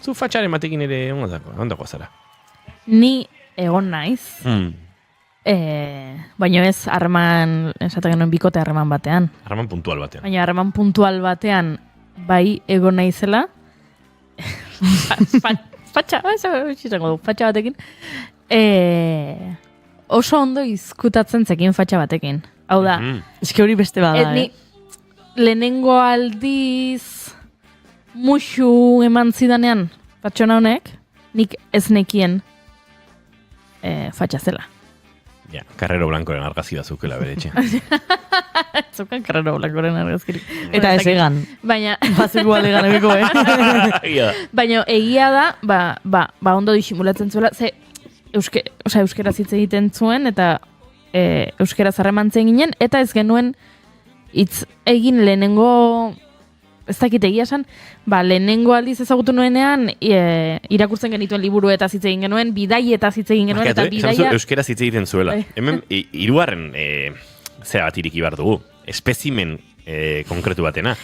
Zu fatxaren batekin ere ondako zara? Ni egon naiz. Baina ez harreman, esaten genuen bikote harreman batean. Harreman puntual batean. Baina harreman puntual batean bai egon naizela. Fatxa batekin. Oso ondo izkutatzen zekin fatxa batekin. Hau da. Eski hori beste bada, lehenengo aldiz musu eman zidanean pertsona honek, nik ez nekien fatxa zela. Ja, Carrero Blancoren argazki bazukela bere etxe. Zukan Carrero Blancoren argazkirik. Eta ez egan. Baina, Bazuko alegan egiko, Egia da. baina egia da, ondo disimulatzen zuela, ze euskeraz hitz egiten zuen, eta euskeraz harremantzen ginen, eta ez genuen hitz egin lehenengo, ez dakit egia esan, lehenengo aldiz ezagutu nuenean, irakurtzen genituen liburu eta hitz egin genuen, bidai eta hitz egin genuen, eta bidaia... Euskeraz hitz egiten zuela. Hemen, hirugarren zera bat iriki behar dugu. Espezimen konkretu batena.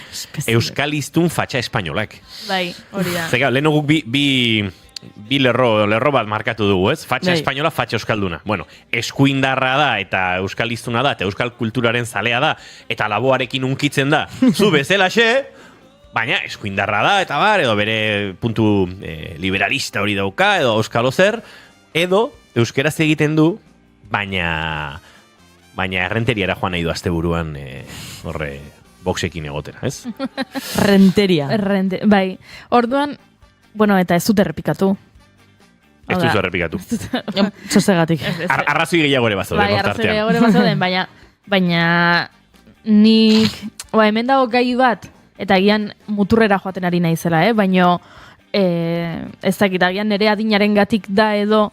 Euskalistun fatxa espainolak. Bai, hori da. Zega, lehen guk bi lerro bat markatu dugu, ez? Fatxa espainola, fatxa euskalduna. Bueno, eskuindarra da eta euskalistuna da, eta euskal kulturaren zalea da, eta laboarekin unkitzen da. Zu bezalaxe, baina eskuindarra da, eta edo bere puntu liberalista hori dauka, edo euskalo zer, edo euskeraz egiten du, baina errenteriara joan nahi du asteburuan horre boxekin egotera, ez? Renteria. Bai, orduan, bueno, eta ez dut errepikatu. Ez dut errepikatu. Zozegatik. Arrazoi gehiago ere bazo den, bai, arrazoi gehiago ere bazo den, baina nik, hemen dago gai bat, eta agian muturrera joaten ari naizela, baina ez dakit, agian nire adinaren gatik da edo,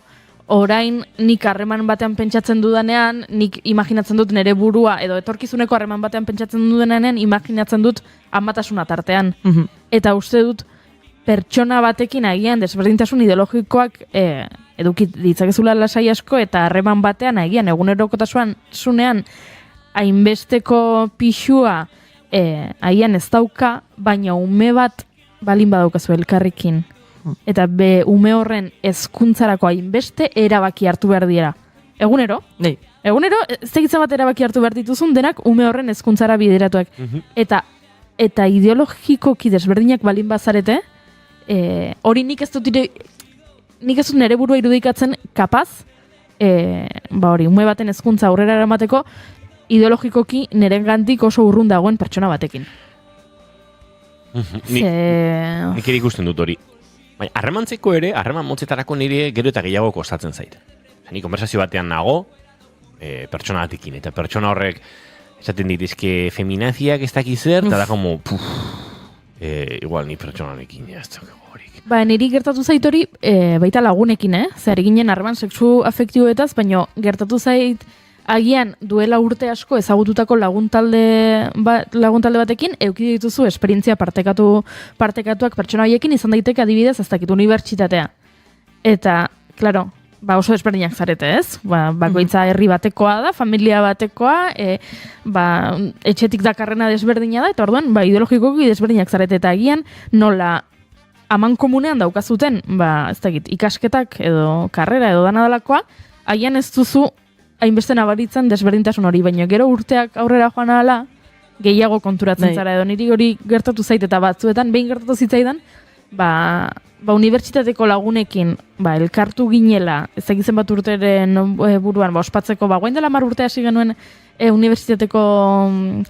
orain nik harreman batean pentsatzen dudanean, nik imaginatzen dut nire burua, edo etorkizuneko harreman batean pentsatzen dudanean, imaginatzen dut amatasuna tartean. Eta uste dut, pertsona batekin agian desberdintasun ideologikoak edukit ditzakezula lasai asko, eta harreman batean agian egunerokotasunean hainbesteko pixua agian ez dauka, baina ume bat balin badaukazu elkarrekin. Eta ume horren hezkuntzarako hainbeste erabaki hartu behar dira. Egunero? Nei. Egunero, ez tegitza bat erabaki hartu behar dituzun, denak ume horren hezkuntzara bideratuak. Eta ideologikoki desberdinak balin bazarete, hori nik ez dut nire burua irudikatzen kapaz, hori, ume baten hezkuntza aurrera eramateko, ideologikoki nirengandik oso urrun dagoen pertsona batekin. Nik ere ikusten dut hori. Baina, harremantzeko ere, harreman motzetarako nire gero eta gehiago kostatzen zait. Ni konversazio batean nago, pertsona batekin, eta pertsona horrek esaten ditizke feminaziak ez dakiz zer, eta da como, igual ni pertsona honekin jaztok horik. Niri gertatu zait hori, baita lagunekin, zer ginen harreman sexu afektiboetaz, baina gertatu zait agian duela urte asko ezagututako laguntalde batekin eduki dituzu esperientzia partekatuak pertsona haiekin izan daiteke adibidez ez dakit unibertsitatea. Eta, klaro, oso desberdinak zarete, ez? Bakoitza herri batekoa da, familia batekoa, etxetik dakarrena desberdina da, eta orduan, ideologikoki desberdinak zarete, eta agian nola aman komunean daukazuten, ez dakit, ikasketak edo karrera edo danadalakoa, agian ez duzu hainbeste nabaritzen desberdintasun hori, baina gero urteak aurrera joan ahala, gehiago konturatzen zara, edo niri hori gertatu zait, eta batzuetan, behin gertatu zitzaidan, unibertsitateko lagunekin, elkartu ginela, ez egizen bat urteren buruan, ospatzeko, guain dela 10 urte hasi genuen unibertsitateko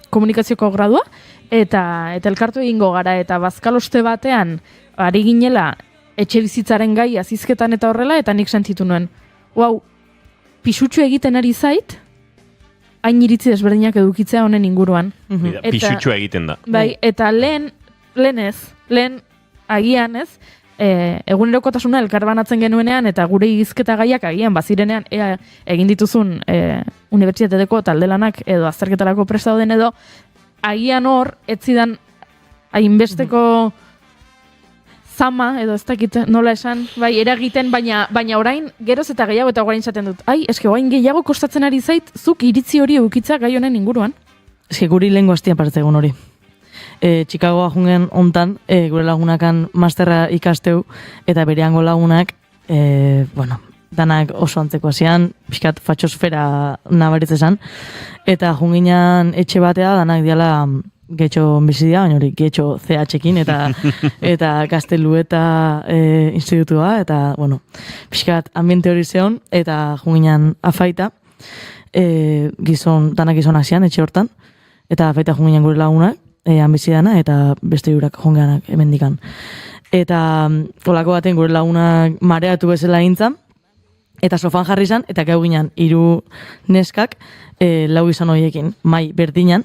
komunikazioko gradua, eta elkartu egingo gara, eta bazkaloste batean, ari ginela, etxe bizitzaren gai, azizketan eta horrela, eta nik sentitu nuen, pisutxu egiten ari zait, hain iritzi desberdinak edukitzea honen inguruan. Pisutxu egiten da. Bai, eta lehen agian ez, egunerokotasuna elkarbanatzen genuenean, eta gure hizketa gaiak agian bazirenean egin dituzun unibertsitateko taldelanak edo azterketarako prest dauden edo, agian hor, etzidan hainbesteko zama, edo ez dakit nola esan, eragiten, baina orain geroz eta gehiago eta orain zaten dut. Orain gehiago kostatzen ari zait, zuk iritzi hori eukitza gai honen inguruan. Guri lehenko hastian partzegun hori. Chicagoa jungen ontan, gure lagunakan masterra ikasteu, eta bereango lagunak, danak oso antzeko hasian, pixkat fatxosfera nabaritzezan, eta junginan etxe batea, danak diala getxo bizidia, baina hori getxo CH-ekin, eta Gaztelu eta institutua, eta, pixkat ambiente hori zeon, eta junginan afaita, danak gizonak zian, etxe hortan, eta afaita junginan gure lagunak, ambizidana, eta beste jurak jongeanak hemendikan. Eta olako baten gure lagunak mareatu bezala gintzan, Eta sofan jarri izan, eta gau ginen 3 neskak, 4 gizon horiekin, mai berdinan,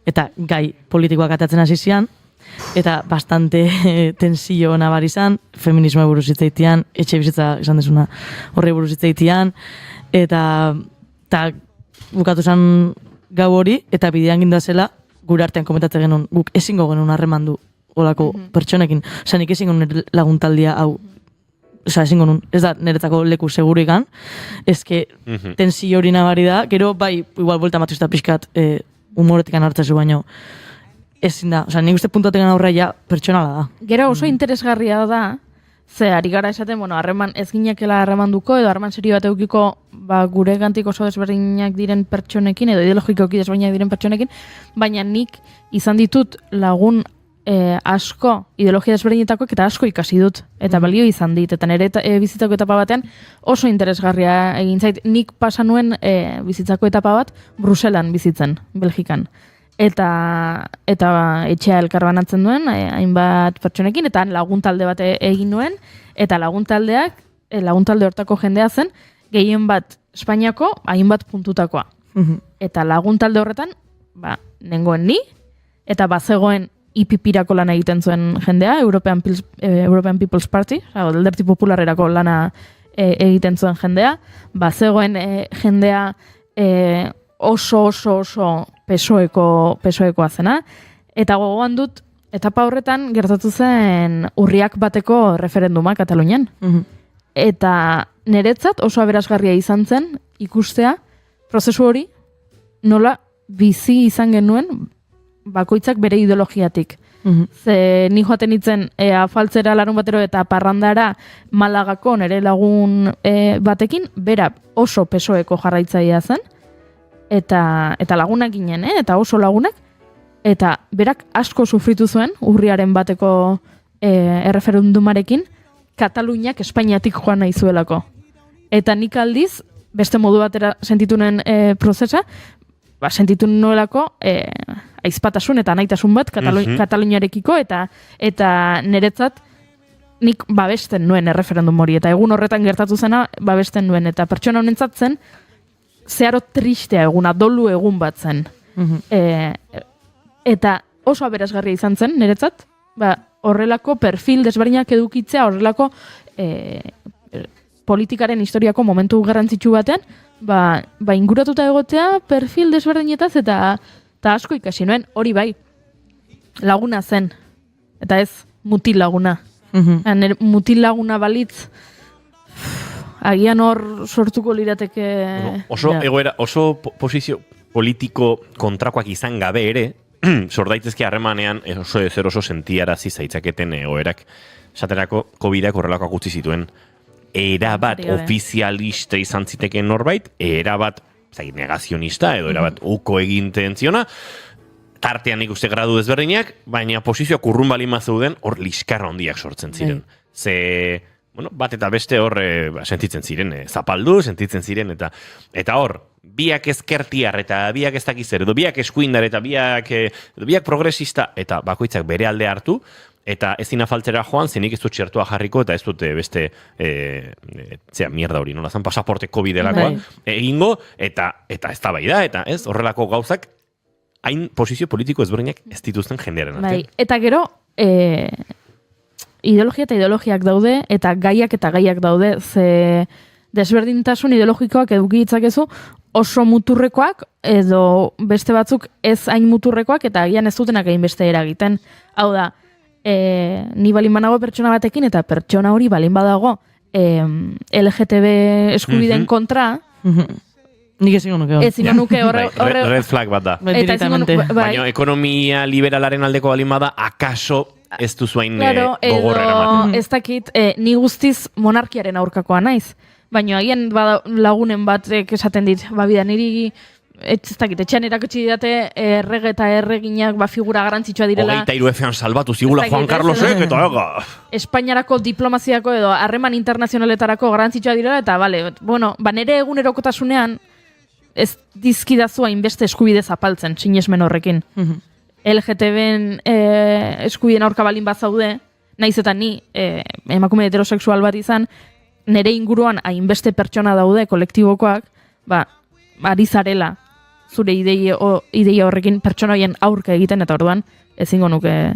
eta gai politikoak atatzen hasi zian, eta bastante tensio nabari izan, feminismoa buruz hitzaitian, etxe bizitza izan desuna horre buruz hitzaitian, eta bukatu zen gau hori, eta bidean gindoazela, gure artean komentatzen genuen, guk ezingo genuen harremandu olako pertsonekin. Osa, nik ezingo laguntaldia hau, osa, ezingo nun, ez da niretzako leku segurikan, ezke tensio hori nabari da, gero bai, igual bolta matuzta pixkat humoretikan hartzezu baino, ezin da, osa, nik uste puntuatekan aurra ja pertsonala da. Gero oso interesgarria da, ze ari gara esaten, bueno, harreman ez ginekela harremanduko, edo harreman serio bat eukiko gure gantik oso desberdinak diren pertsonekin, edo ideologikoki desberdinak diren pertsonekin, baina nik izan ditut lagun asko ideologia desberdinetakoak eta asko ikasi dut, eta balio izan dit, eta nire bizitzako etapa batean oso interesgarria egin zait. Nik pasa nuen bizitzako etapa bat Bruselan bizitzen, Belgikan. Eta etxea elkarbanatzen duen, hainbat pertsonekin, eta laguntalde bat egin nuen, eta laguntalde hortako jendea zen, gehien bat Espainiako, hainbat puntutakoa. Eta laguntalde horretan, nengoen ni, eta bazegoen IPP-rako lana egiten zuen jendea, European People's Party, alderdi popularerako lana egiten zuen jendea, bazegoen jendea oso PSOEkoa zena, eta gogoan dut, etapa horretan gertatu zen urriak bateko referenduma Katalunian. Eta niretzat oso aberasgarria izan zen ikustea prozesu hori nola bizi izan genuen bakoitzak bere ideologiatik. Ze ni joaten itzen afaltzera larun batero eta parrandara Malagako nere lagun batekin, bera oso PSOEko jarraitzailea zen, eta lagunak ginen, eta oso lagunak, eta berak asko sufritu zuen urriaren bateko erreferendumarekin, Kataluniak Espainiatik joan nahi zuelako. Eta nik aldiz, beste modu batera sentitunen prozesa, sentitu nuelako aizpatasun eta naitasun bat Kataluniarekiko, eta niretzat nik babesten nuen erreferendum hori, eta egun horretan gertatu zena babesten nuen, eta pertsona honentzat zen zeharo tristea eguna, dolu egun bat zen. Eta oso aberasgarria izan zen niretzat, horrelako perfil desberdinak edukitzea, horrelako politikaren historiako momentu garrantzitsu batean, inguratuta egotea perfil desberdinetaz eta asko ikasi nuen, hori bai, laguna zen, eta ez mutil laguna. Mutil laguna balitz, agian hor sortuko lirateke... Oso posizio politiko kontrakoak izan gabe ere, sor daitezke harremanean oso sentiarazi zaitzaketen egoerak. Esaterako, COVID-ak horrelakoak utzi zituen, erabat ofizialista izan ziteken norbait, erabat negazionista edo erabat uko eginten ziona, tartean ikuste gradu desberdinak, baina posizioak urrun balin mazeuden hor liskarra hondiak sortzen ziren. Ze, bat eta beste hor sentitzen ziren, zapaldu, sentitzen ziren, eta hor, biak ezkertiar eta biak ez dakizer, edo biak eskuindar eta biak progresista, eta bakoitzak bere alde hartu, eta ezin afaltzera joan, zenik ez dut txertua jarriko, eta ez dut beste, mierda hori, nola zan, pasaporte COVID-elakoa egingo, eta ez da bai da, eta ez, horrelako gauzak, hain posizio politiko ezberdinak ez dituzten jendearen artean. Eta gero, ideologia eta ideologiak daude, eta gaiak daude, ze desberdintasun ideologikoak eduki ditzakezu oso muturrekoak, edo beste batzuk ez hain muturrekoak, eta agian ez dutenak egin beste eragiten. Hau da, ni balin banago pertsona batekin, eta pertsona hori balin badago LGTB eskubideen kontra, nik ezingo nuke hor. Ezingo nuke horre... Red flag bat da. Baina ekonomia liberalaren aldeko balin bada, akaso ez duzuain gogorrera ematen. Ez dakit, ni guztiz monarkiaren aurkakoa naiz. Baina agian lagunen batek esaten dit, bida niri... Ez dakit, etxean erakutsi didate errege eta erreginak figura garantzitsua direla. 23 efean salbatu zigula Juan Carlosek eta ega. Espainiarako diplomaziako edo harreman internazionaletarako garantzitsua direla, eta nere egunerokotasunean ez dizkidazu hainbeste eskubide zapaltzen, sinesmen horrekin. LGTB-en eskubideen aurka balin bat zaude, naiz eta ni emakume heterosexual bat izan, nere inguruan hainbeste pertsona daude kolektibokoak, ari zarela zure ideia horrekin pertsona horien aurka egiten, eta orduan ezingo nuke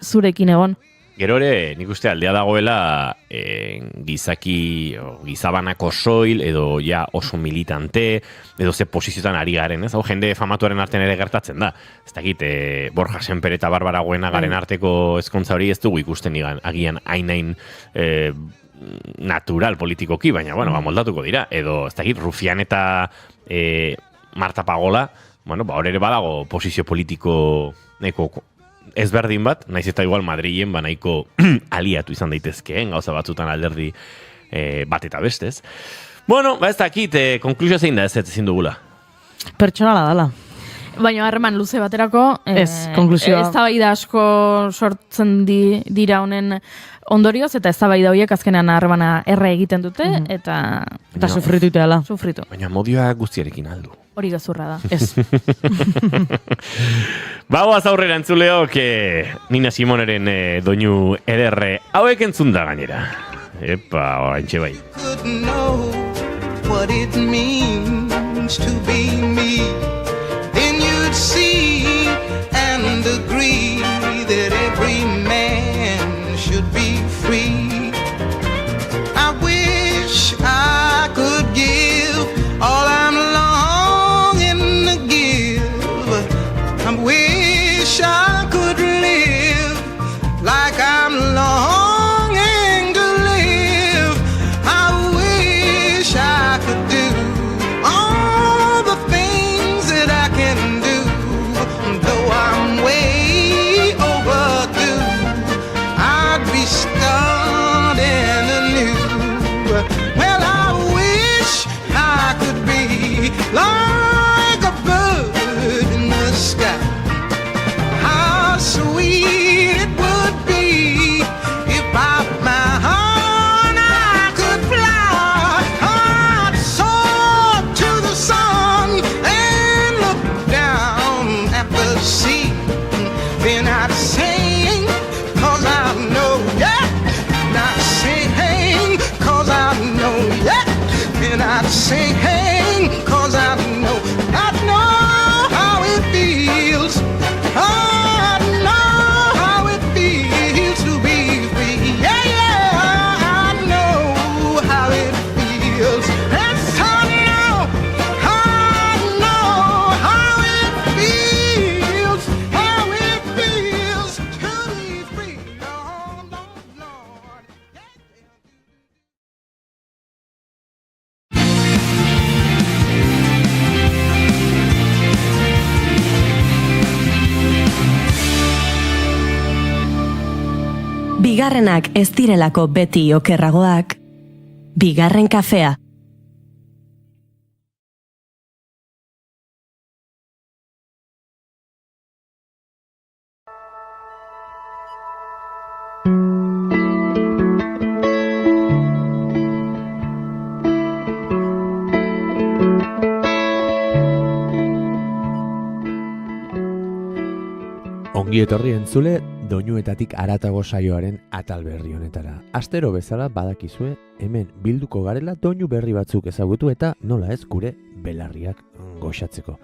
zurekin egon. Gero ere, nik uste aldea dagoela gizabanako soil edo ja oso militante edo ze posiziotan ari garen, ez? Hau jende famatuaren artean ere gertatzen da. Ez dakit, Borja Semper eta Barbara Goena garen arteko ezkontza hori ez dugu ikusten agian hain natural politikoki, baina, moldatuko dira. Edo, ez dakit, Rufián eta Marta Pagola, hor ere badago posizio politiko neko ezberdin bat, naiz eta igual Madrilen nahiko aliatu izan daitezkeen, gauza batzutan alderdi bat eta bestez. Ez dakit, konklusioa zein da ezin dugula? Pertsonala dala. Baina harreman luze baterako, konklusioa. eztabaida asko sortzen dira honen ondorioz, eta eztabaida horiek azkenean harremana erre egiten dute, eta sufritu itela. Sufritu. Baina modioa guztiarekin aldu. Hori gezurra da. Ez. Bagoaz aurrera entzuleok, Nina Simoneren doinu ederre hauek entzun da gainera. Epa, oraintxe bai. Couldn't know what it means to be me. Then you'd see and agree that every man should be free. I wish I could give all I'm longing to give. I wish I could live like I'm longing to live. I wish I could do all the things that I can do, though I'm way overdue. I'd be starting anew. Well, I wish I could be like a bird in the sky. How sweet it would be if by my heart I could fly. I'd soar to the sun and look down at the sea. Then I'd sing, 'cause I know, yeah. And I'd sing, 'cause I know, yeah. And I'd sing, 'cause I know how it feels. I know how it feels to be free. Yeah, yeah, I know how it feels. Yes, I know how it feels. How it feels to be free. Lord, Lord, Lord. Bigarrenak ez direlako beti okerragoak, bigarren kafea. Ongi etorri entzule, doinuetatik haratago saioaren atal berri honetara. Astero bezala badakizue, hemen bilduko garela doinu berri batzuk ezagutu eta nola ez gure belarriak goxatzeko.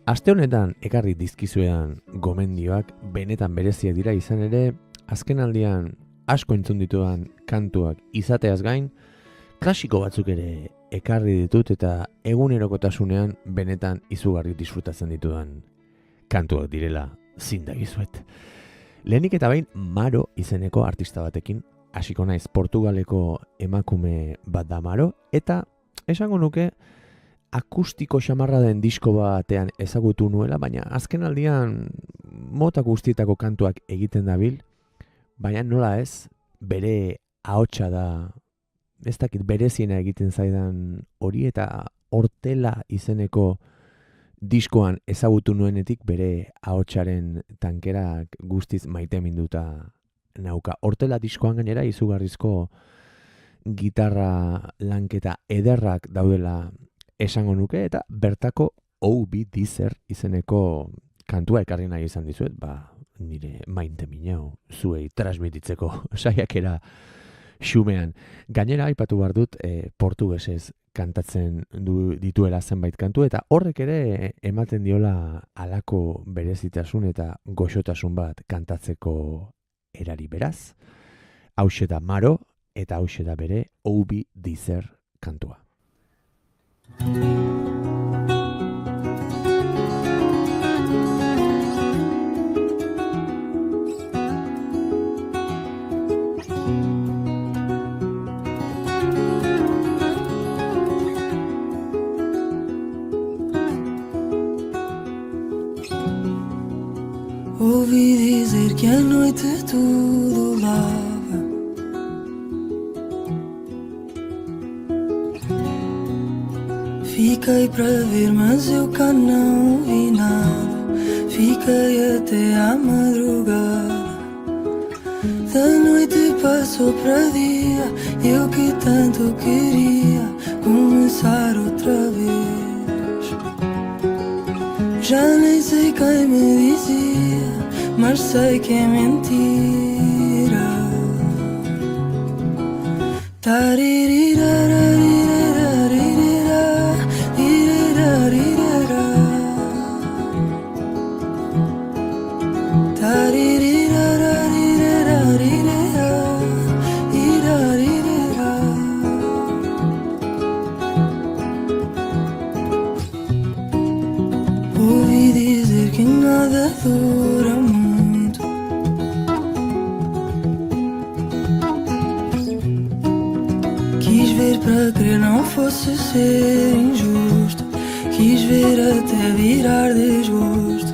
Aste honetan ekarri dizkizuean gomendioak benetan bereziak dira izan ere, azkenaldian asko entzun ditudan kantuak izateaz gain, klasiko batzuk ere ekarri ditut eta egunerokotasunean benetan izugarri disfrutatzen ditudan kantuak direla zindagizuet. Lehenik eta behin Maro izeneko artista batekin hasiko naiz. Portugaleko emakume bat da Maro, eta esango nuke akustiko xamarra den disko batean ezagutu nuela, baina azkenaldian mota guztietako kantuak egiten dabil, baina nola ez, bere ahotsa da, ez dakit bereziena egiten zaidan hori, eta Hortela izeneko diskoan ezagutu nuenetik bere ahotsaren tankerak guztiz maite minduta nauka. Hortela diskoan gainera izugarrizko gitarra lanketa ederrak daudela esango nuke, eta bertako O.B. Dizer izeneko kantua ekarri nahi izan dizuet, nire maite minau zuei transmititzeko saiakera xumean. Gainera, aipatu behar dut, portugesez kantatzen dituela zenbait kantu, eta horrek ere ematen diola halako berezitasun eta goxotasun bat kantatzeko erari beraz. Hauxe da Maro, eta hauxe da bere Oubi Dizer kantua. Ouvi dizer que à noite tudo lava. Fiquei para ver, mas eu cá não vi nada. Fiquei até à madrugada. Da noite passou para dia, eu que tanto queria começar outra vez. Já nem sei quem me dizia, mas sei que é mentira. Ouvi dizer que nada dura muito. Quis ver para crer, não fosse ser injusto. Quis ver até virar desgosto.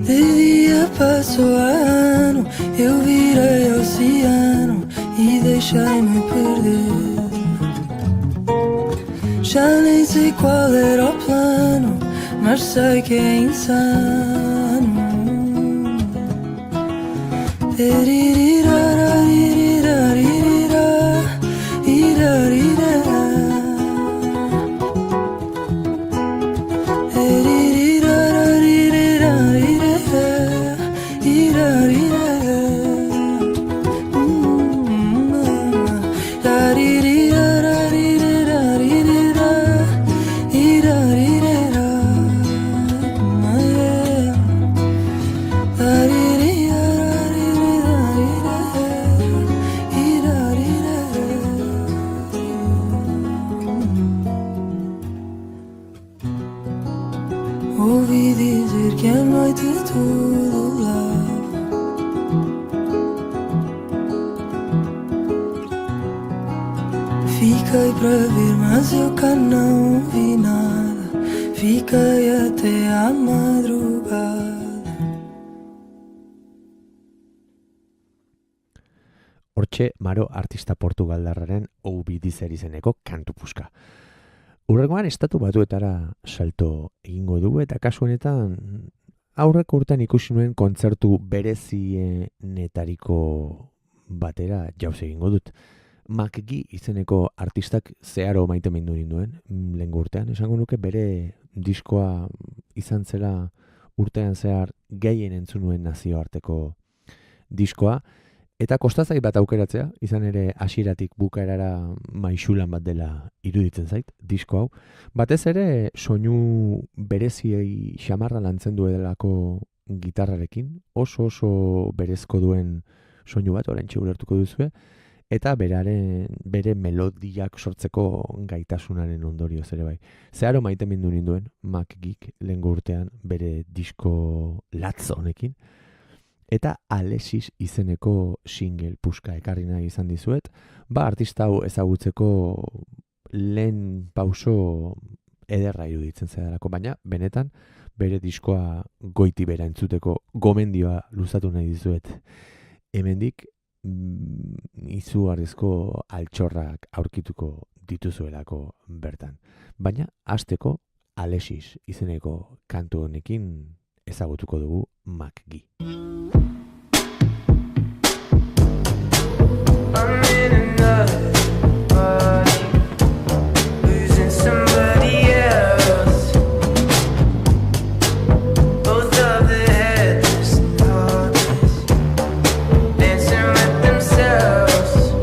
De dia passou a ano, eu virei oceano e deixei-me perder. Já nem sei qual era o plano, mas sei que é insano. Ouvi dizer que à noite tudo lava. Fiquei para ver, mas eu cá não vi nada. Fiquei até à madrugada. Hortxe, Maro artista portugaldarraren Oubi Dizer izeneko kantu puska. Hurrengoan estatu batuetara salto egingo dugu, eta kasu honetan aurreko urtean ikusi nuen kontzertu berezienetariko batera jauz egingo dut. McGee izeneko artistak zeharo maitemindu ninduen, lehengo urtean. Esango nuke bere diskoa izan zela urtean zehar gehien entzun nuen nazioarteko diskoa, eta kostazai bat aukeratzea, izan ere hasieratik bukaerara maixulan bat dela iruditzen zait, disko hau. Batez ere soinu bereziei xamarra lantzen duelako gitarrarekin, oso berezko duen soinu bat, oraintxe ulertuko duzue, eta bere melodiak sortzeko gaitasunaren ondorioz ere bai. Zeharo maitemindu ninduen McGeek lehengo urtean bere disko latz honekin, eta Alexis izeneko single puska ekarri nahi izan dizuet, artista hau ezagutzeko lehen pauso ederra iruditzen zaidarako, baina benetan bere diskoa goiti bera entzuteko gomendioa luzatu nahi dizuet. Hemendik izugarrizko altxorrak aurkituko dituzuelako bertan. Baina hasteko Alexis izeneko kantu honekin ezagutuko dugu McGee. I'm in another body, losing somebody else. Both of the headless dancing with themselves.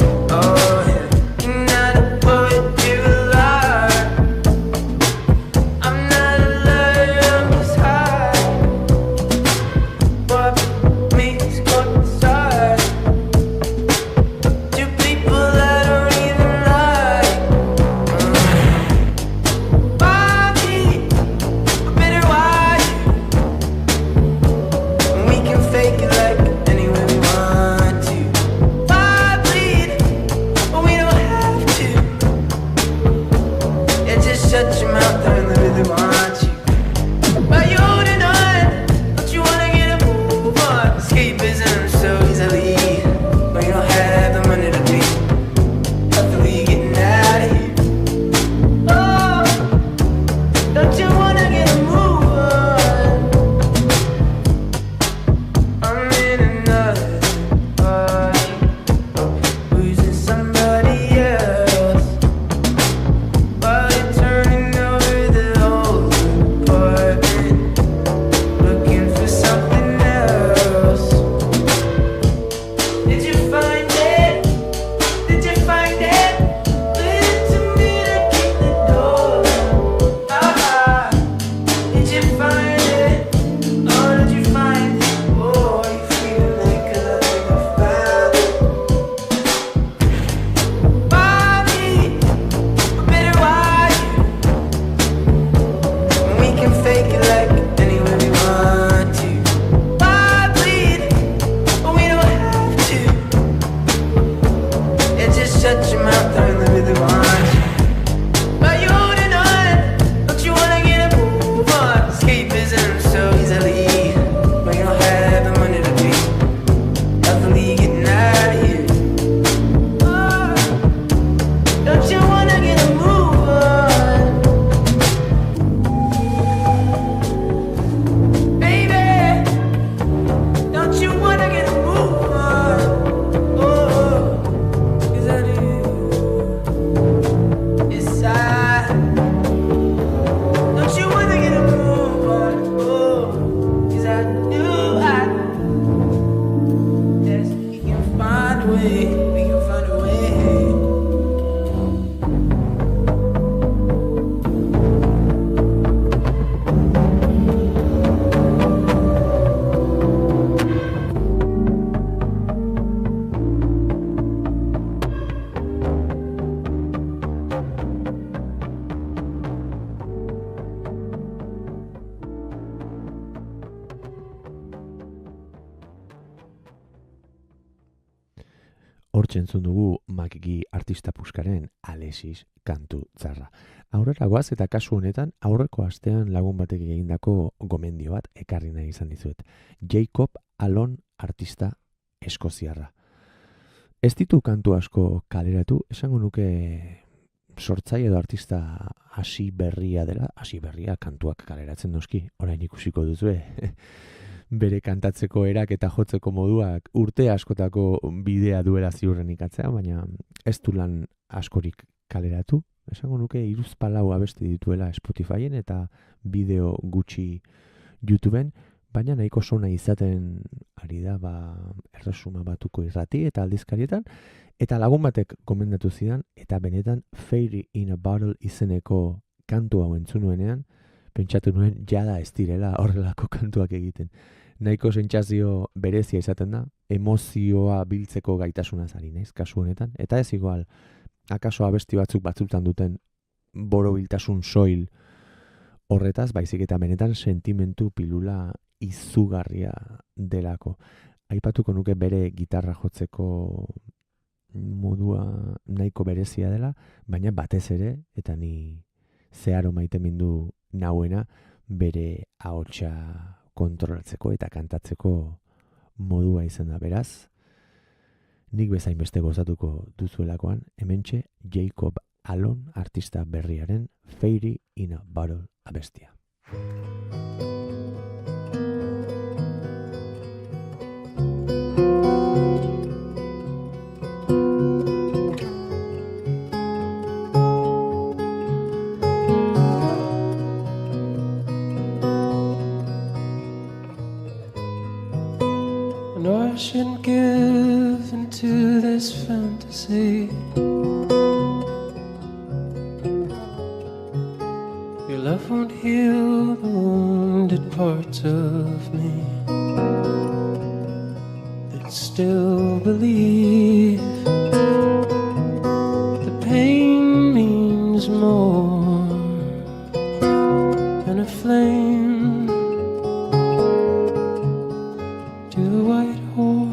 Hortxe dugu Makiki artista puskaren Alexis kantu zarra. Aurrera goaz eta kasu honetan aurreko astean lagun batek egindako gomendio bat ekarri nahi izan dizuet. Jacob Alon artista eskoziarra. Ez ditu kantu asko kaleratu, esango nuke sortzaile edo artista hasi berria dela, hasi berria kantuak kaleratzen noski, orain ikusiko duzue. Bere kantatzeko erak eta jotzeko moduak urte askotako bidea duela ziurrenik atzean, baina ez du lan askorik kaleratu. Esango nuke 3-4 abesti dituela Spotifyen eta bideo gutxi YouTubeen, baina nahiko sona izaten ari da erresuma batuko irrati eta aldizkarietan, eta lagun batek gomendatu zidan, eta benetan Fairy in a Bottle izeneko kantu hau entzunuenean, pentsatu nuen jada ez direla horrelako kantuak egiten. Nahiko sentsazio berezia izaten da, emozioa biltzeko gaitasunaz ari naiz kasu honetan, eta ez igual, akaso abesti batzutan duten borobiltasun soil horretaz, baizik eta benetan sentimentu pilula izugarria delako. Aipatuko nuke bere gitarra jotzeko modua nahiko berezia dela, baina batez ere, eta ni zeharo maitemindu nauena, bere ahotsa kontrolatzeko eta kantatzeko modua izan da. Beraz, nik bezain beste gozatuko duzuelakoan, hementxe Jacob Alon artista berriaren Fairy in a Bottle abestia. I shouldn't give into this fantasy. Your love won't heal the wounded parts of me that still believe the pain means more than a flame to the white horse.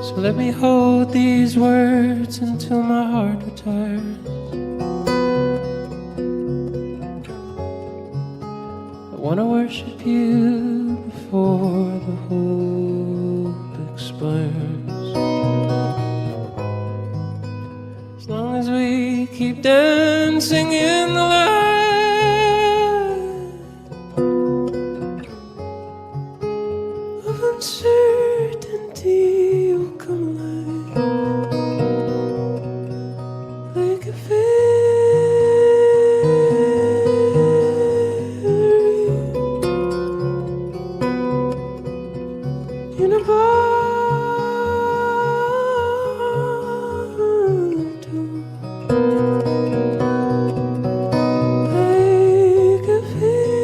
So let me hold these words until my heart retires. I want to worship you before the hope expires. As long as we keep dancing in the light of uncertainty, will come alive like a fairy in a bottle. Like a fairy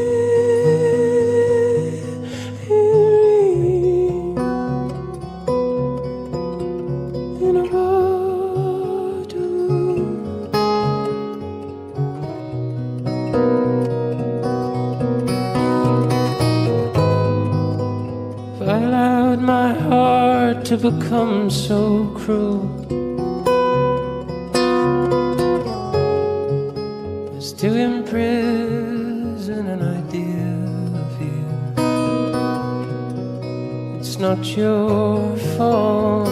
in a bottle. If I allowed my heart to become so cruel as to imprison an idea of you, it's not your fault.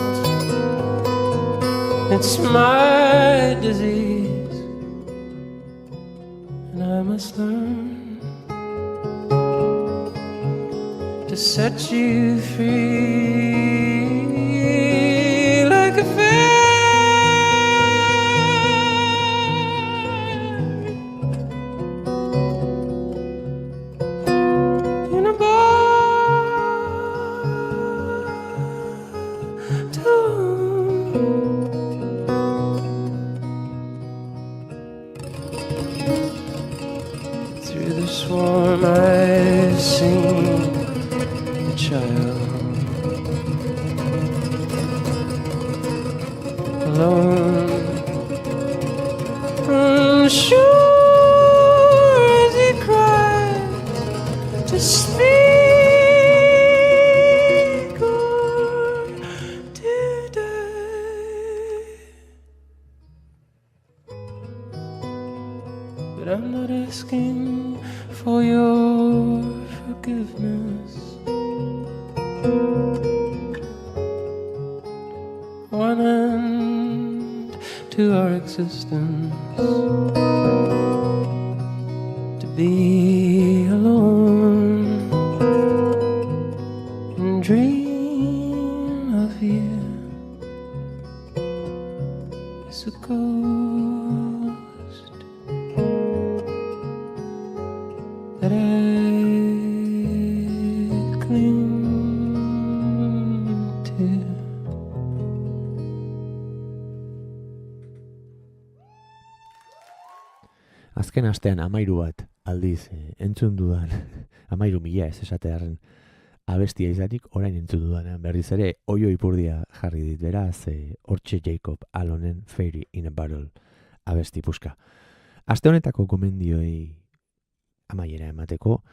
It's my disease, and I must learn to set you free like a fairy in a bottle. Through the swarm I've seen a child alone, unsure as he cries to speak I'm not asking for your forgiveness. One end to our existence, to be alone and dream of you as a ghost that I cling to. Azken astean 13 bat aldiz entzun dudan 13.000 ez esatearen abestia izanik orain entzun dudanean berriz ere oio ipurdia jarri dit beraz hortxe Jacob Allonen Fairy in a Bottle abesti puska. Aste honetako gomendioi amaiera emateko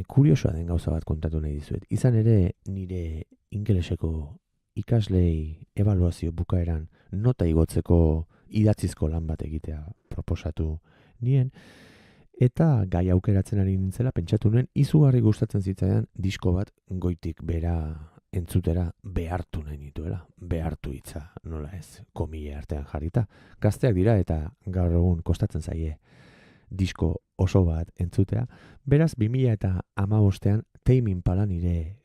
kuriosoa den gauza bat kontatu nahi dizuet. Izan ere nire ingeleseko ikaslei ebaluazio bukaeran nota igotzeko idatzizko lan bat egitea proposatu nien, eta gai aukeratzen ari nintzela pentsatu nuen izugarri gustatzen zitzaidan disko bat goitik bera entzutera behartu nahi nituela. Behartu hitza, nola ez, komile artean jarrita. Gazteak dira eta gaur egun kostatzen zaie disko oso bat entzutea. Beraz, 2015ean Tame Impala nire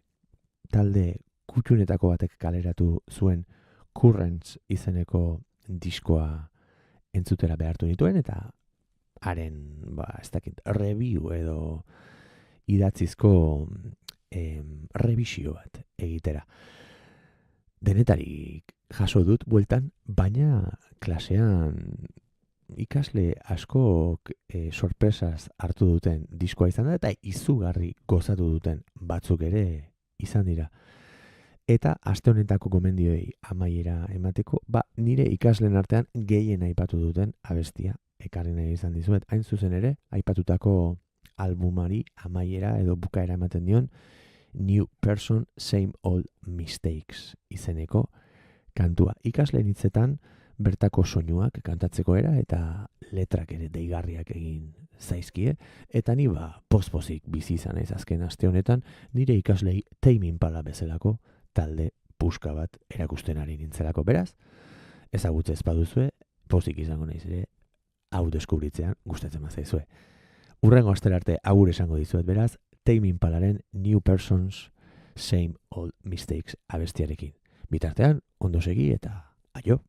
talde kutxunetako batek kaleratu zuen Currents izeneko diskoa entzutera behartu nituen, eta haren, ez dakit, review edo idatzizko revisio bat egitera. Denetarik jaso dut bueltan, baina klasean ikasle askok sorpresaz hartu duten diskoa izan da, eta izugarri gozatu duten batzuk ere izan dira. Eta aste honetako gomendioi amaiera emateko, nire ikasleen artean gehien aipatu duten abestia ekarri nahi izan dizuet. Hain zuzen ere, aipatutako albumari amaiera edo bukaera ematen dion New Person, Same Old Mistakes izeneko kantua. Ikasleen hitzetan bertako soinuak kantatzeko era eta letrak ere deigarriak egin zaizkie, eta ni pospozik bizi izan naiz azken aste honetan nire ikaslei Tame Impala bezalako talde puska bat erakusten ari nintzelako. Beraz, ezagutze ez baduzue, pozik izango naiz ere hau deskubritzean gustatzen bazaizue. Hurrengo astera arte agur esango dizuet, beraz, Tame Impalaren New Persons, Same Old Mistakes abestiarekin. Bitartean, ondo segi eta aio!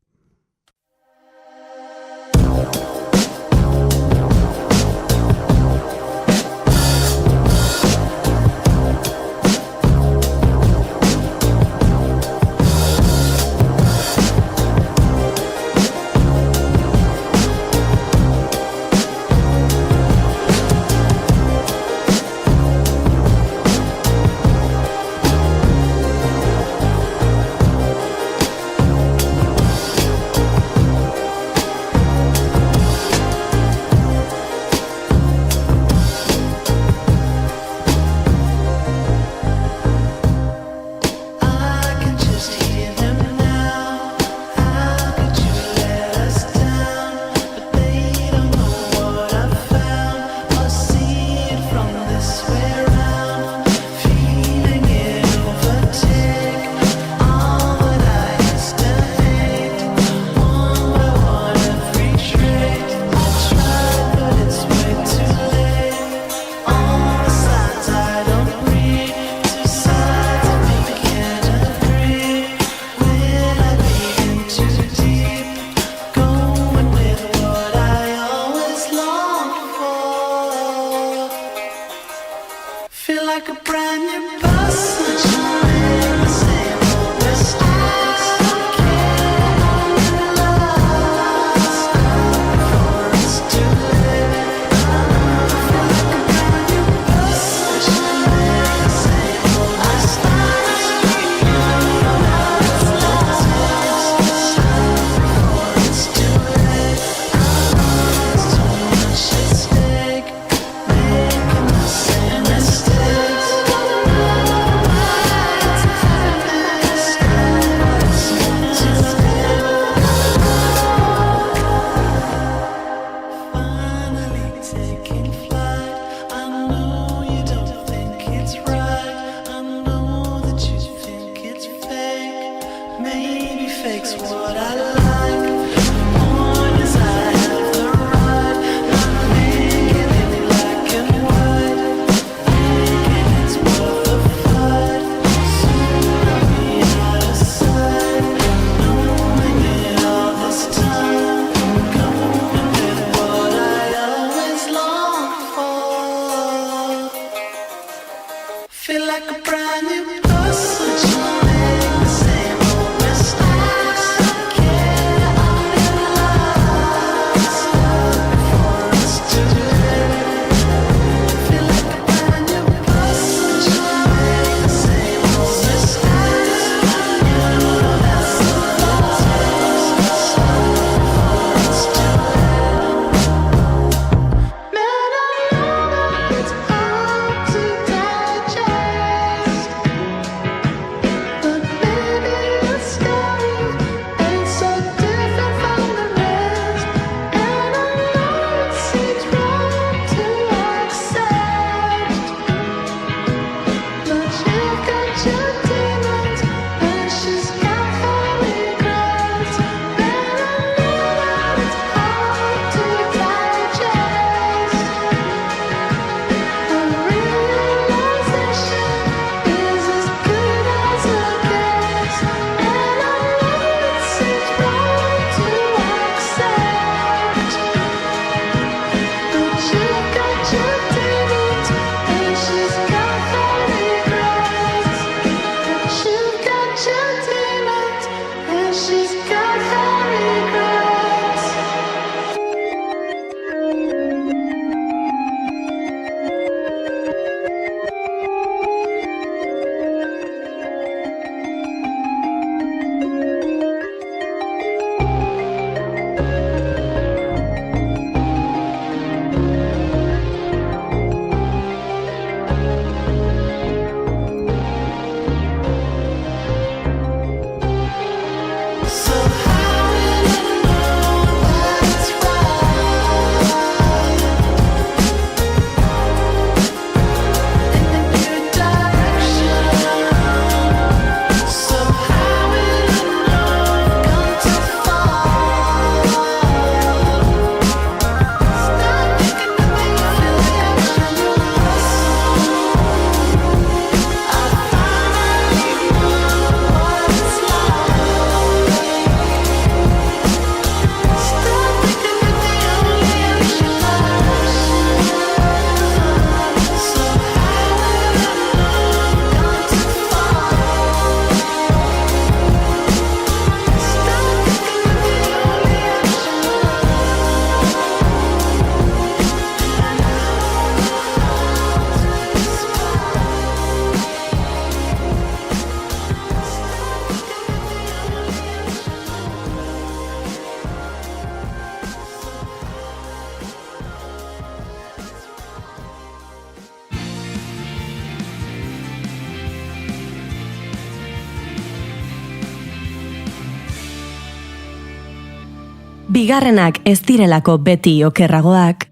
Bigarrenak ez direlako beti okerragoak,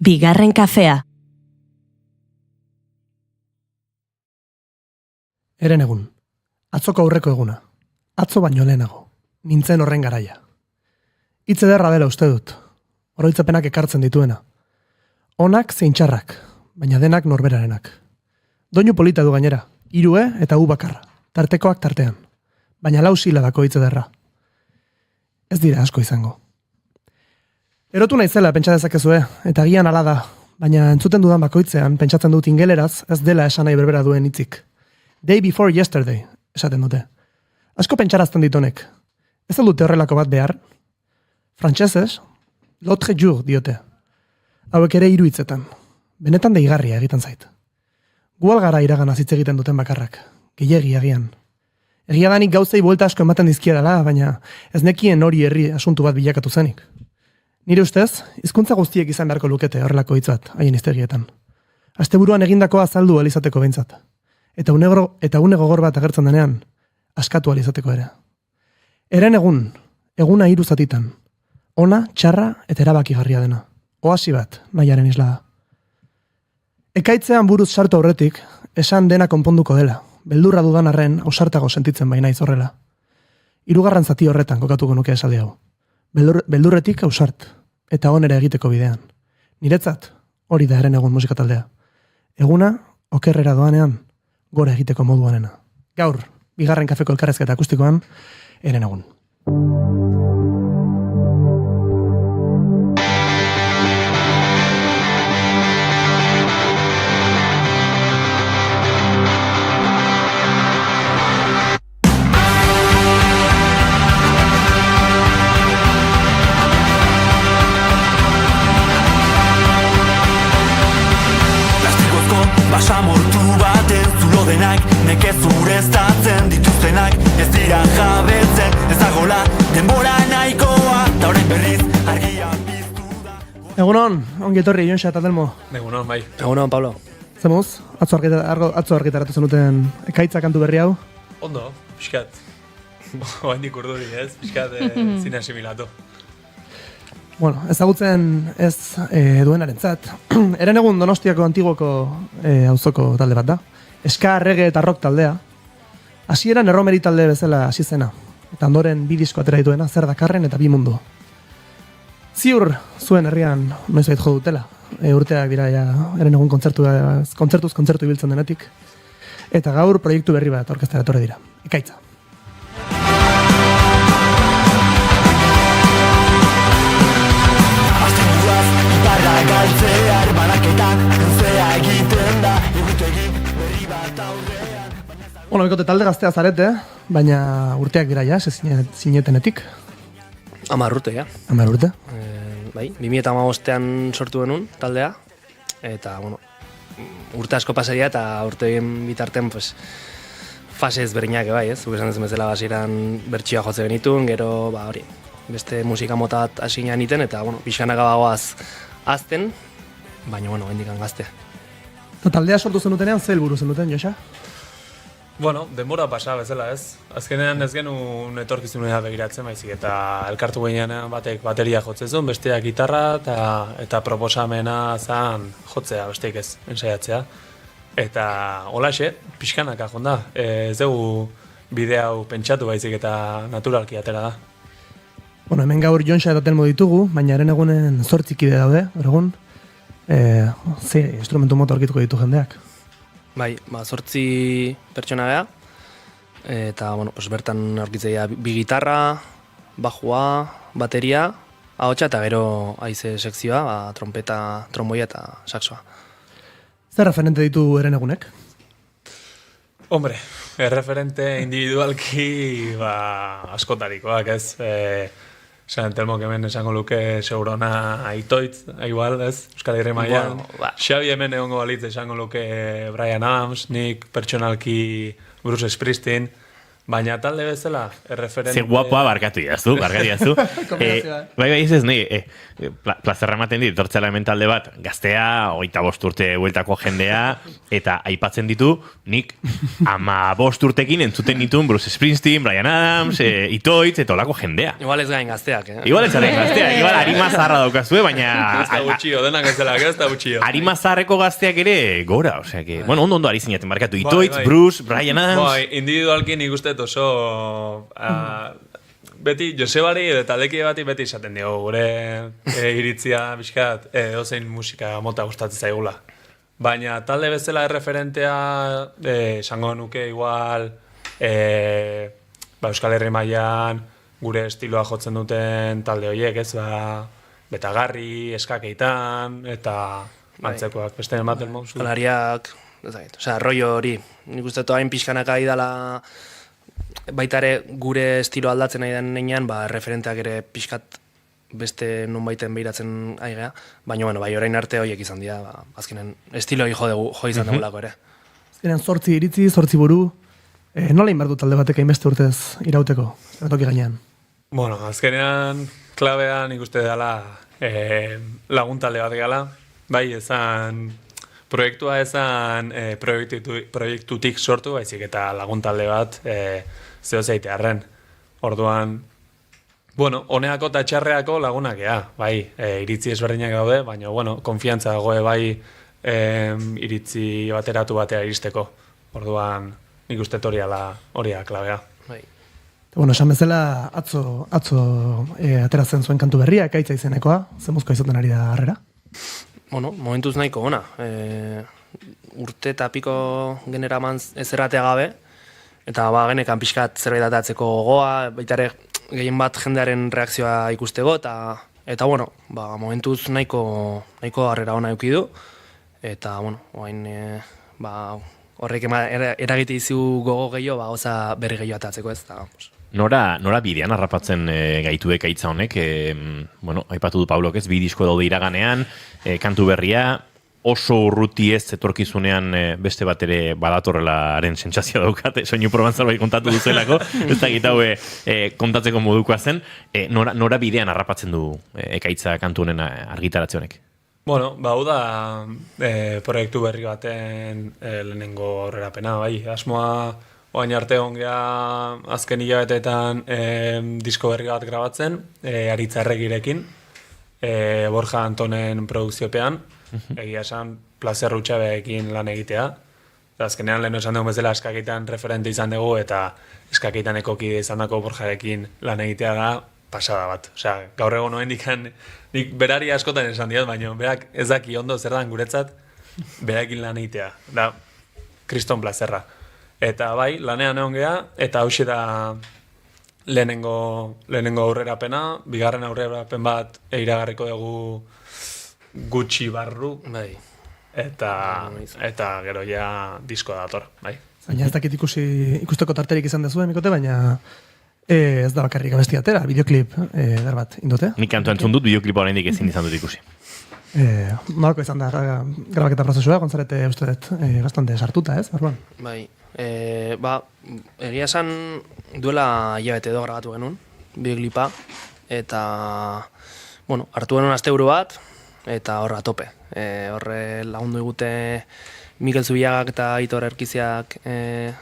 bigarren kafea. Eren egun, atzoko aurreko eguna, atzo baino lehenago, nintzen horren garaia. Hitz ederra dela uste dut, oroitzapenak ekartzen dituena. Onak zein txarrak, baina denak norberarenak. Doinu polita du gainera, 3 eta U bakarra, tartekoak tartean, baina 4 silabako hitz ederra. Ez dira asko izango. Erotu naizela pentsa dezakezue, eta gian hala da, baina entzuten dudan bakoitzean pentsatzen dut ingeleraz ez dela esan nahi berbera duen hitzik. Day before yesterday, esaten dute. Asko pentsarazten ditonek. Ez dute horrelako bat behar? Frantsesez, l'autre jour diote. Hauek ere 3 hitzetan. Benetan deigarria egiten zait. Gu algara iragana hitz egiten duten bakarrak. Gehiegi agian. Egia danik gauzei buelta asko ematen dizkiedala, baina ez nekien hori herri asuntu bat bilakatu zenik. Nire ustez, hizkuntza guztiek izan beharko lukete horrelako hitz bat haien hiztegietan. Asteburuan egindakoa azaldu ahal izateko behintzat. Eta une gogor bat agertzen denean, askatu ahal izateko ere. Eren eguna 3 zatitan. Ona, txarra eta erabakigarria dena. Oasi bat, nahiaren isla da. Ekaitzean buruz sartu aurretik, esan dena konponduko dela. Beldurra dudan arren, ausartago sentitzen baina horrela. 3. zati horretan kokatuko nuke esaldi hau. Beldurretik ausart, eta onera egiteko bidean. Niretzat, hori da Eren egun musika taldea. Eguna, okerrera doanean, gora egiteko moduanena. Gaur, bigarren kafeko elkarrezketa akustikoan, Eren egun. Basamortu baten zulo denak, nekez ureztatzen dituztenak, ez dira jabetzen, ez dagola denbora nahikoa, eta orain berriz argian piztu da. Egunon, ongi etorri, Jonxa eta Delmo. Egunon, bai. Egunon, Pablo. Zemuz, atzo argitaratu zenuten ekaitza kantu berri hau? Ondo, pixkat. Oaindik urduri ez, pixkat zine asimilatu. Bueno, ezagutzen ez duenarentzat. Eren egun Donostiako Antiguoko auzoko talde bat da. Ska, reggae eta rock taldea. Hasieran erromeri talde bezala hasi zena. Eta ondoren 2 disko atera dituena, Zer dakarren eta 2 mundu. Ziur zuen herrian noizbait jo dutela. Urteak dira ja Eren egun kontzertuz kontzertu ibiltzen denetik. Eta gaur proiektu berri bat orkestara etorri dira. Ekaitza. Galtzea arbanaketan luzea egiten da egutegi berri bat aurrean. Bueno, bikote talde gaztea zarete, baina urteak dira ja, zinetenetik. 10 urte, ja. 10 urte. Bai, 2015ean sortu genuen taldea, eta, bueno, urte asko pasaria eta urte bitarten, pues, fase ezberdinak, bai, ez? Zuk esan ez bezala hasieran bertsioa jotze genituen, gero, ba, hori, beste musika mota bat hasi iten, eta, bueno, pixkanaka bagoaz azten, baina, bueno, hendikan gazte. Eta taldea sortu zenutenean, zer helburu zenuten, Joxa? Bueno, denbora pasa bezala ez. Azkenean ez genuen etorkizunera begiratzen baizik, eta elkartu ginean batek bateria jotzezun, besteak gitarra eta proposamena zan jotzea, besteik ez, ensaiatzea. Eta holaxe, pixkanaka jonda, ez dugu bide hau pentsatu baizik eta naturalki atera da. Bueno, hemen gaur Jonxa eta Telmo ditugu, baina Eren egunen 8 kide daude, gaur egun. Ze instrumentu mota aurkituko ditu jendeak? Bai, 8 pertsona geha, eta, bueno, pues bertan aurkitzea 2 gitarra, bajua, bateria, ahotsa eta gero haize sekzioa, ba, trompeta, tromboia eta saxoa. Zer referente ditu Eren egunek? Hombre, erreferente individualki askotarikoak ez. San Telmo hemen esango luke Seurona Aitoitz, igual, ez? Euskal Herri mailan. Bueno, Xabi hemen egongo balitz esango luke Bryan Adams, nik pertsonalki Bruce Springsteen, Baina talde bezala, erreferente... Ze guapoa barkatu idaztu. Bai, ez nahi, plazerra ematen dit, tortzela hemen talde bat, gaztea, 25 urte bueltako jendea, eta aipatzen ditu, nik 15 urtekin entzuten ditun Bruce Springsteen, Bryan Adams, Itoitz, eta olako jendea. Igual ez gain gazteak, Igual ez gain gazteak, igual harima zaharra daukazue, baina... Ez da gutxio, denak ez dela, ez da gutxio. Harima zaharreko gazteak ere gora, osea que... Bueno, ondo ari zinaten markatu, Itoitz, Bruce, Bryan Adams... Bai, individualki nik uste oso... Beti, Josebari edo taldeki bati beti esaten dio, gure iritzia bizkat, ozein musika mota gustatzen zaigula. Baina talde bezala erreferentea, esango nuke igual, Euskal Herri mailan gure estiloa jotzen duten talde horiek, ez, Betagarri, Eskakeitan, eta antzekoak, beste ematen mozu. Alariak, osea, rollo hori, nik uste hain pixkanaka idala, baita ere gure estilo aldatzen nahi denean, referenteak ere pixkat beste nunbaiten behiratzen aigea, baina bai orain arte horiek izan dira, azkenen estilo jo izan dugulako ere. Azkenen 8 iritzi, 8 buru, nola inberdu talde batek hainbeste urtez irauteko, eratoki gainean? Bueno, azkenean klabean ikuste dela lagun talde bat gala, bai ezan proiektua ezan proiektutik sortu, baizik eta lagun talde bat zeo zeitearren. Orduan, bueno, honeako eta txarreako lagunak ea, bai, iritzi ezberdinak daude, baina, bueno, konfiantza dagoe bai iritzi bateratu batea iristeko. Orduan, nik uste hori klabea. Bai. Bueno, esan bezala, atzo ateratzen zuen kantu berria, Ekaitza izenekoa, zemuzkoa izaten ari da harrera? Bueno, momentuz nahiko ona. Urte eta piko genera ez erratea gabe, eta genekan pixkat zerbait datatzeko gogoa, baita ere gehien bat jendearen reakzioa ikusteko, eta bueno, momentuz nahiko harrera ona eukidu, eta bueno, horrek eragite izu gogo gehiago, gauza berri gehiago atatzeko ez, eta... Nora bidean harrapatzen gaitu Ekaitza honek, bueno, aipatu du Paulok ez, 2 disko daude iraganean, kantu berria, oso urruti ez etorkizunean beste bat ere badatorrelaren sentsazioa daukate, soinu probantzal bai kontatu duzelako, ez da gitau kontatzeko modukoa zen, nora bidean harrapatzen du Ekaitza kantu honen argitaratze honek? Bueno, hau da proiektu berri baten lehenengo aurrerapena, bai, asmoa oain arte ongea azken hilabeteetan disko berri bat grabatzen, Aritza Erregirekin, Borja Antonen produkziopean, egia esan plazer hutsabeekin lan egitea. Azkenean lehen esan dugu bezala Eskakeitan referente izan dugu eta Eskakeitaneko kide izan dako Borjarekin lan egitea da pasada bat. Osea, gaur egon noen nik berari askotan esan diat, baina berak ez daki ondo zer dan guretzat berakin lan egitea. Da, kriston plazerra. Eta bai, lanean egon geha, eta hauxe da lehenengo aurrerapena, bigarren aurrerapen bat iragarriko dugu gutxi barru, bai. Eta gero ja disko dator, bai. Baina ez dakit ikusteko tarterik izan dezuen, Mikote, baina ez da bakarrik abesti atera, bideoklip dar bat indote. Nik kantu entzun dut, bideoklipa oraindik ezin izan dut ikusi. Malako izan da grabaketa prozesua, gontzarete uste dut bastante sartuta, ez? Barruan. Bai, egia esan duela hilabete edo grabatu genuen, bideoklipa, eta, bueno, hartu genuen asteburu bat, eta horra tope. Horre lagundu egute Mikel Zubiagak eta Aitor Erkiziak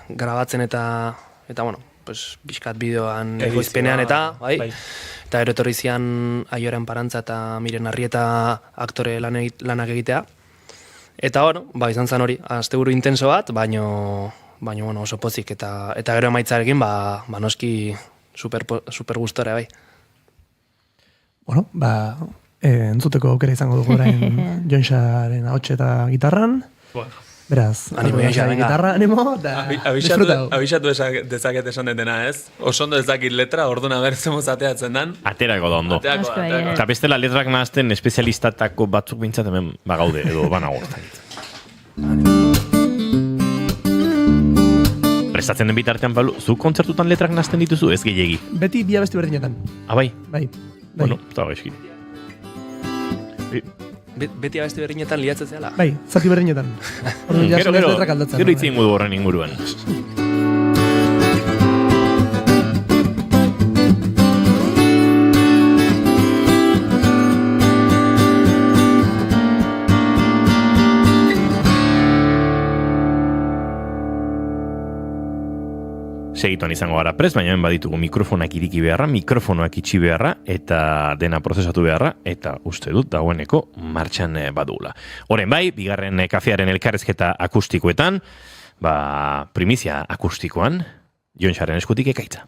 grabatzen eta bueno, pues, bizkat bideoan egoizpenean eta, bai. Eta gero etorri zian Aioren Parantza eta Miren Arrieta aktore lanak egitea. Eta, bueno, izan zen hori, asteburu intenso bat, baino bueno, oso pozik, eta gero emaitzarekin, noski super gustora, bai. Bueno, entzuteko aukera izango dugu orain Jonxaren ahotxe eta gitarran. Bueno. Beraz, animo Jonxa, venga. Gitarra, animo, da disfrutau. Abixatu dezaket esan detena, ez? Oso ondo ezakit letra, orduan abertzemos ateatzen dan. Aterako da ondo. Aterako. Eta bestela letrak nahazten espezialistatako batzuk bintzat hemen bagaude, edo banago. Prestatzen den bitartean, Pablo, zu kontzertutan letrak nahazten dituzu, ez gehiegi? Beti bi abesti berdinetan. Bai? Bai. Bueno, eta gaizki. Beti abesti berdinetan liatzen zehala? Bai, zati berdinetan. Gero itzien gudu horren inguruan. segituan izango gara prest, baina hemen baditugu mikrofonak iriki beharra, mikrofonoak itxi beharra, eta dena prozesatu beharra, eta uste dut dagoeneko martxan badugula. Horen bai, bigarren kafearen elkarrezketa akustikoetan, primizia akustikoan, Jon Xaren eskutik Ekaitza.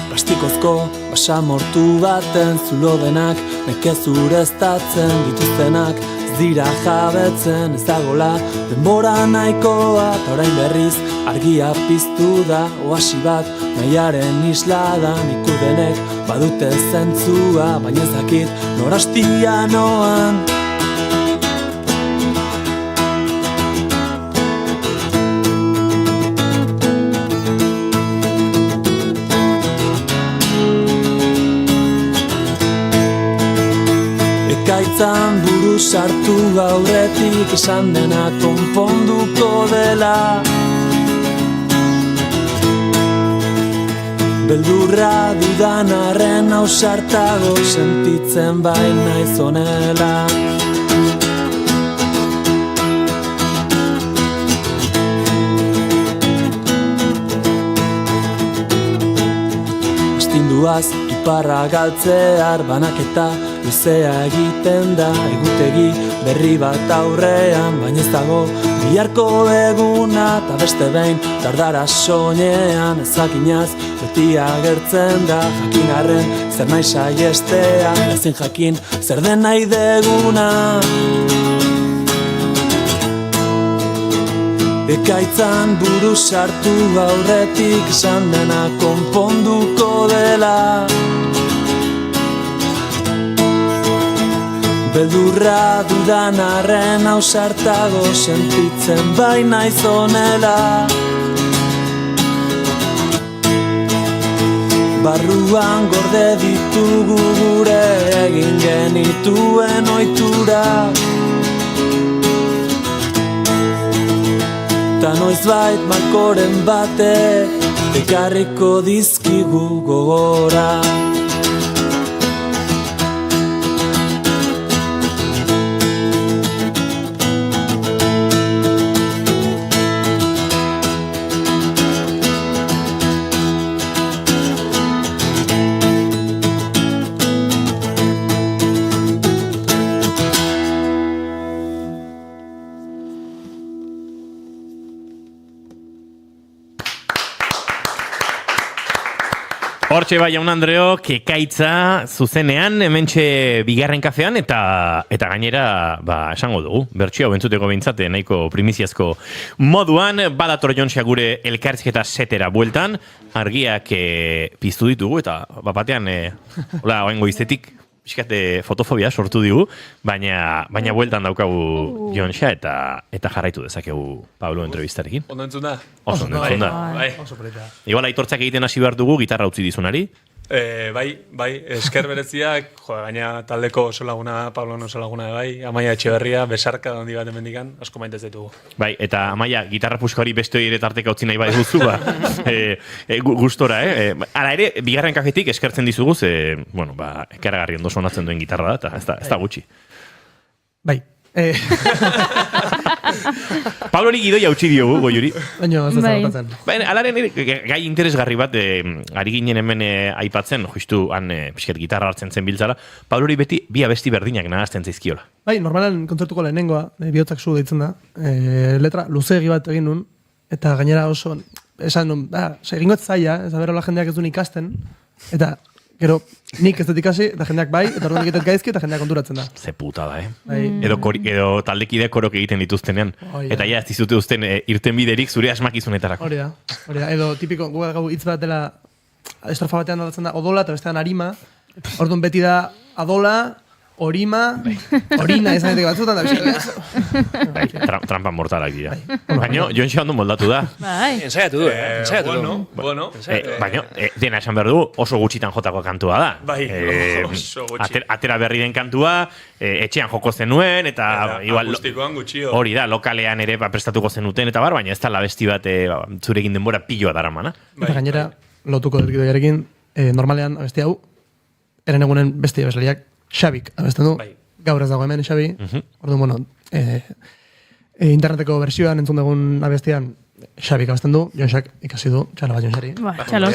Plastikozko basamortu baten zulo denak, nekez ureztatzen dituztenak, ez dira jabetzen ez dagola, denbora nahikoa, eta orain berriz argia piztu da, oasi bat nahiaren isladan, ikudenek badute zentzua, baina ez dakit norastia noan. Ekaitzan buru sartu gaurretik esan dena konponduko dela. Beldurra dudan arren ausartago sentitzen bain naiz honela. Astinduaz iparra galtzear banaketa luzea egiten da, egutegi berri bat aurrean, baina ez dago biharko eguna, eta beste behin dardara soinean, ezakinaz beti agertzen da, jakin arren zer nahi saiestea, ezin jakin zer den nahi deguna. Ekaitzan buru sartu aurretik esan dena konponduko dela. Beldurra dudan arren ausartago sentitzen bai naiz honela. Barruan gorde ditugu gure egin genituen ohiturak. Ta noizbait malkoren batek ekarriko dizkigu gogora. Hortxe bai jaun Andreok, Ekaitza zuzenean, hementxe bigarren kafean, eta gainera, esango dugu, bertxio hau entzuteko behintzate, nahiko primiziazko moduan, badator Jonsia gure elkarrizketa setera bueltan, argiak piztu ditugu, eta batean, oaingo izetik, pixkate fotofobia sortu digu, baina bueltan daukagu Jonsia, eta jarraitu dezakegu Pablo entrevistarekin. Ondo entzun da? Oso ondo entzun da. Oso polita. Igual aitortzak egiten hasi behar dugu gitarra utzi dizunari. Bai, esker bereziak, gaina taldeko oso laguna, Pablo oso laguna bai, Amaia Etxeberria, besarka handi bat emendikan, asko maitez ditugu. Bai, eta Amaia, gitarra puska hori beste ere tarteka utzi nahi bai duzu, gustora, Hala ere, bigarren kafetik eskertzen dizugu, ekaragarri ondo sonatzen duen gitarra da, eta ez da gutxi. Bai. Pablo hori gidoia utzi diogu, goiuri. Baina, ez da zagotatzen. Alaren, gai interesgarri bat, ari ginen hemen aipatzen, justu han pixket gitarra hartzen zen biltzara, Pablo hori beti bi abesti berdinak nahazten zaizkiola. Bai, normalan kontzertuko lehenengoa, bihotzak zu deitzen da, letra luzeegi bat egin nun, eta gainera oso, esan nun, egingo ez zaila, ez da berola jendeak ez duen ikasten, eta gero, nik ez dut ikasi, eta jendeak bai, eta orduan egiten gaizki, eta jendeak konturatzen da. Ze putada, Bai. Edo taldekideak korok egiten dituztenean. Eta ja, ez dizute uzten irten biderik zure asmakizunetarako. Hori da. Edo tipiko, gu gau hitz bat dela, estrofa batean aldatzen da odola, eta bestean arima. Orduan beti da adola, orima, orina izan daiteke batzutan da Trampa mortalak dira. Baina, Jon Xe ondo moldatu da. Bai. Ensaiatu du, ensaiatu du. Bueno. Baina, dena esan behar du, oso gutxitan jotako kantua da. Bai, oso gutxi. Atera berri den kantua, etxean joko zenuen, eta igual... Akustikoan gutxio. Hori da, lokalean ere prestatuko zenuten, eta baina ez da labesti bat zurekin denbora piloa daramana. Eta gainera, lotuko dut gidoiarekin, normalean abesti hau, eren egunen beste abeslariak Xabik abesten du. Gaur ez dago hemen Xabi. Orduan, bueno, interneteko versioan entzun dugun abestian Xabik abesten du, Jonxak ikasi du, txalo bat Jonxari. Txalo.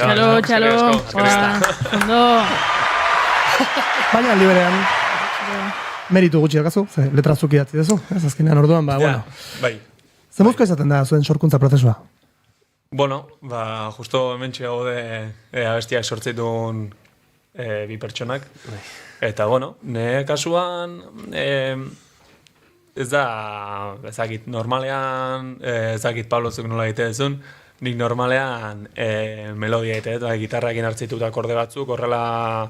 Ondo. Baina aldi berean, meritu gutxi dakazu, ze letra zuki datzi dezu, ez azkenean orduan, bueno. Bai. Zemuzko izaten da zuen sorkuntza prozesua? Bueno, justo hemen gaude abestiak sortzitun bi pertsonak. Eta, bueno, nire kasuan ez da, ezakit, normalean, ezakit Pablozuk nola egite dezun, nik normalean melodia egite, eta gitarrakin hartzitut akorde batzuk, horrela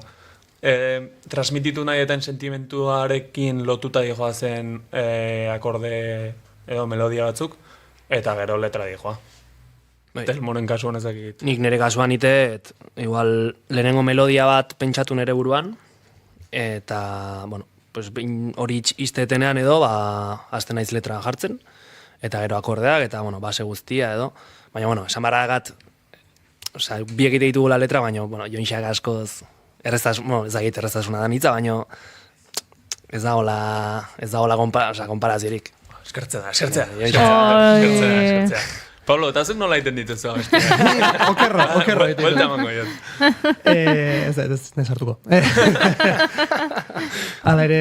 transmititu nahi eten sentimentuarekin lotuta dijoa zen akorde edo melodia batzuk, eta gero letra dijoa. Telmonen kasuan ezakit. Nik nire kasuan iteet, igual lehenengo melodia bat pentsatu nire buruan, eta, bueno, pues, hori iztetenean edo, azten naiz letra jartzen, eta gero akordeak, eta, bueno, base guztia edo. Baina, bueno, esan barragat, biek ite ditugula letra, baina, bueno, Jonxak askoz, erreztasuna da nitza, baina ez da hola konparaziorik. Eskertzea. Pablo, eta zuk nola iten dituzu abestia? Okerro. Buelta mango jot. Ez sartuko. Hala ere,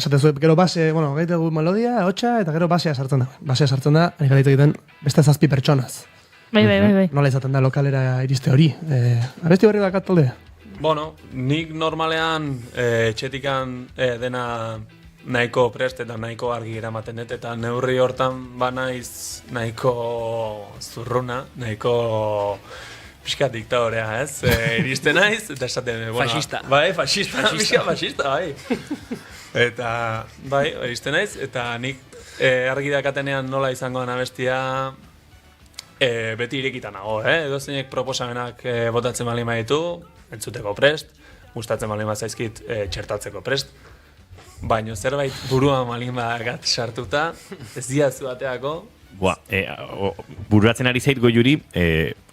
esatezu, gero base, bueno, gaitegu melodia, hotxa, eta gero basea sartzen da. Basea sartzen da, ari gaitu egiten beste 7 pertsonaz. Bai. Nola izaten da lokalera iriste hori. Abesti berri dakat talde? Bueno, nik normalean etxetikan dena nahiko prest eta nahiko argi eramaten dut, eta neurri hortan banaiz nahiko zurruna, nahiko pixka diktadorea, ez? Iristen naiz, eta esaten... Fascista. Bai, fascista, bai. Eta, bai, iristen naiz, eta nik argi dakatenean nola izangoan abestia beti irekita nago, edo zeinek proposamenak botatzen bali maitu, entzuteko prest, gustatzen bali zaizkit txertatzeko prest, baina zerbait buruan malin badakat sartuta, ez diazu bateako. Buruatzen ari zait Goiuri,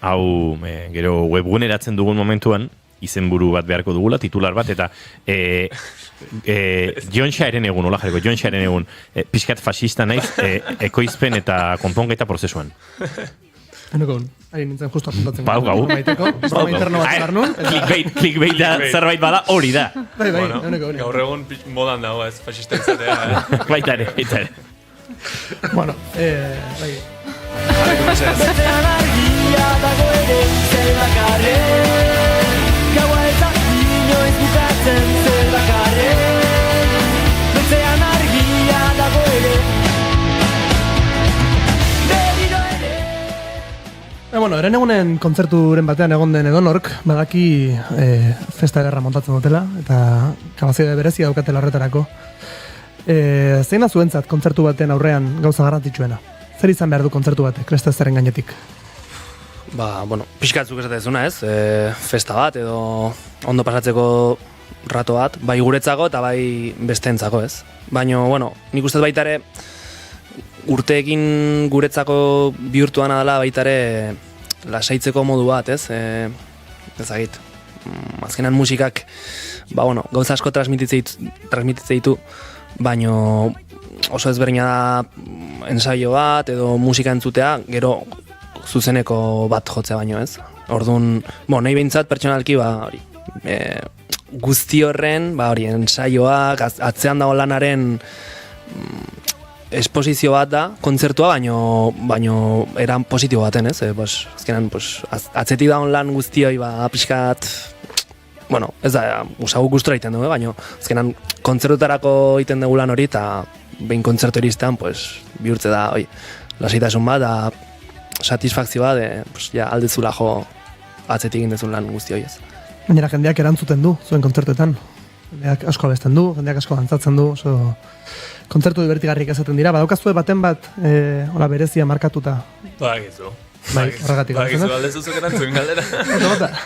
hau gero webguneratzen dugun momentuan, izenburu bat beharko dugula, titular bat, eta Jonxa eren egun, hola jarriko, Jonxa eren egun, pixkat fascista naiz, ekoizpen eta konponketa prozesuan. Eneko, ari nintzen justu apuntatzen. Gau. Broma interno bat zelar nun. Clickbait da, zerbait bada hori da. Bai, eneko. Gaur egun modan dago ez, fascista izatea. Baita ere. Bueno, bai. Betean argia dago ere zer bakarren, gaua eta inoiz bukatzen zer bakarren. Betean argia dago ere. Bueno, eren egunen kontzerturen batean egon den edonork, badaki festa ederra montatzen dutela, eta kapazidade berezia daukatela horretarako. Zein da zuentzat kontzertu baten aurrean gauza garrantzitsuena? Zer izan behar du kontzertu batek, kresta zerren gainetik? Bueno, pixkatzuk esatezuna ez, festa bat edo ondo pasatzeko rato bat, bai guretzako eta bai besteentzako ez. Baina, bueno, nik ustez baita ere, urteekin guretzako bihurtuana dela baita ere lasaitzeko modu bat, ez? Ezagit. Azkenan musikak, gauza asko transmititzen ditu, baino oso ezberdina da ensaio bat edo musika entzutea, gero zuzeneko bat jotzea baino, ez? Orduan, nahi behintzat pertsonalki, guzti horren, ensaioak, atzean dago lanaren esposizio bat da, kontzertua, baino eran positibo baten, ez? Azkenan, atzetik dagoen lan guztioi, pixkat, ez da, usagu gustura egiten dugu, baino, azkenan, kontzertutarako egiten dugu lan hori, eta behin kontzertu iztean, bihurtze da, lasitasun bat, da satisfakzio bat, aldezula jo atzetik egin dezun lan guztioi, ez? Gainera jendeak erantzuten du, zuen kontzertuetan. jendeak asko abesten du, jendeak asko dantzatzen du, oso kontzertu divertigarrik esaten dira, badaukazue baten bat, hola berezia markatuta. Badakizu. Bai, horregatik. Badakizu, aldezuzuk erantzuen galdera.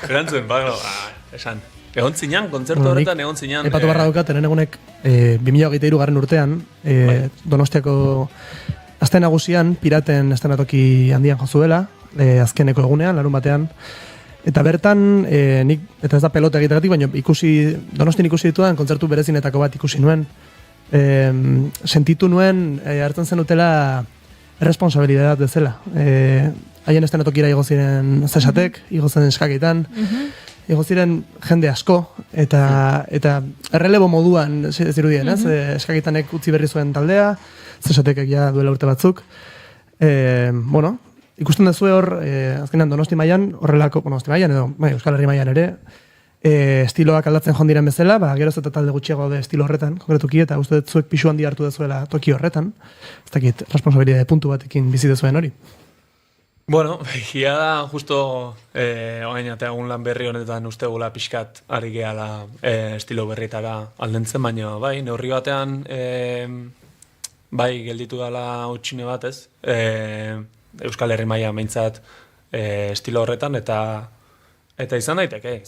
Erantzuen, esan. Egon zinean, kontzertu horretan egon zinean. Epatu barra daukat, eren egunek 2023 garren urtean, Donostiako aste nagusian, piraten estenatoki handian jozuela, azkeneko egunean, larun batean, eta bertan, nik, eta ez da pelota egitagatik, baina Donostin ikusi ditudan, kontzertu berezinetako bat ikusi nuen, sentitu nuen, hartzen zen utela responsabilidad bezala. Haien estenatokira igo ziren zesatek, igo zen eskaketan, igo ziren jende asko, eta errelebo moduan zirudien, ez? Eskaketanek utzi berri zuen taldea, zesatekek ja duela urte batzuk. Bueno, ikusten duzue hor, azkenean Donosti mailan, horrelako, Donosti mailan edo, Euskal Herri mailan ere, estiloak aldatzen joan diren bezala, geroz eta talde gutxiago de estilo horretan, konkretuki, eta uste dut zuek pisu handi hartu dezuela toki horretan, ez dakit, responsabilidade puntu batekin bizi dezuen hori. Bueno, egia da, justo oain eta egun lan berri honetan uste gula pixkat ari gehala estilo berritara aldentzen, baina bai, neurri batean bai gelditu dela utxine batez, Euskal Herri maila meintzat estilo horretan, eta izan daiteke,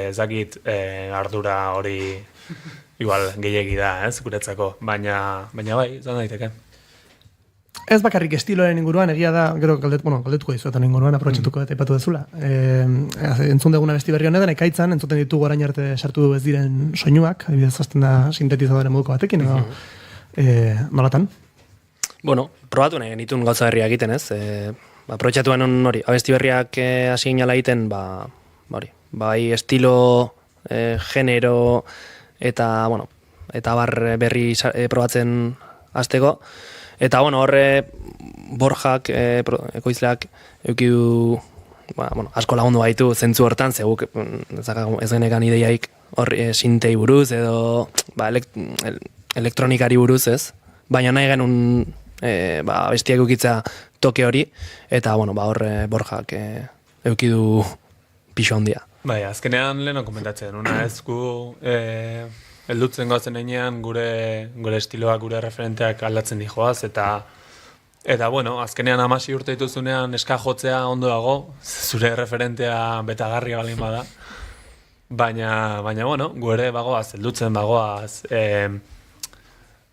ez dakit ardura hori igual gehiegi da, ez, guretzako, baina bai, izan daiteke. Ez bakarrik estiloaren inguruan, egia da, gero galdetuko dizuetan inguruan, aprobetxatuko eta ipatu dezula. Entzun duguna besti berri honetan, ekaitzan, entzuten ditugu orain arte sartu ez diren soinuak, adibidez azten da sintetizadore moduko batekin, edo nolatan? Bueno, probatu nahi genitun gauza berriak egiten, ez? Aprobetxatuan hori, abesti berriak hasi ginala egiten, bai estilo, genero, eta, bueno, eta bar berri probatzen hasteko. Eta, bueno, horre Borjak, ekoizleak, eukidu, asko lagundu gaitu zentzu hortan, zeguk ez genekan ideiaik sintei buruz, edo elektronikari buruz, ez? Baina nahi genuen bestiak eukitza toke hori, eta, bueno, horre Borjak eukidu pixo handia. Bai, azkenean leheno komentatzen, una ez gu heldutzen goazen einean gure estiloak, gure referenteak aldatzen dijoaz, eta bueno, azkenean 16 urte dituzunean eska jotzea ondo dago, zure referentea betagarria balin bada, baina bueno, gu ere bagoaz, heldutzen bagoaz,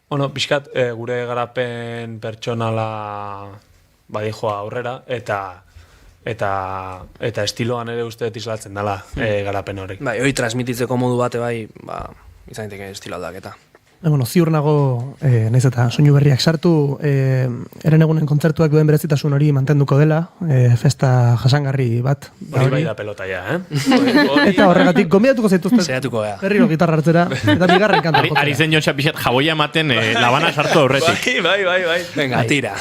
bueno, pixkat gure garapen pertsonala badijoa aurrera, eta estiloan ere uste islatzen dela garapen hori. Bai, hori transmititzeko modu bate bai, izan daiteke estilo aldaketa. Bueno, ziur nago, naiz eta soinu berriak sartu, eren egunen kontzertuak duen berezitasun hori mantenduko dela, festa jasangarri bat. Hori bai da pelota ja, Eta horregatik, gombidatuko zaituzten. Zeratuko ga. Berriro gitarra hartzera, eta bigarren kanta jotzera. Ari zen Jontxa pixat jaboia ematen labana sartu aurretik. Bai. Venga, tira.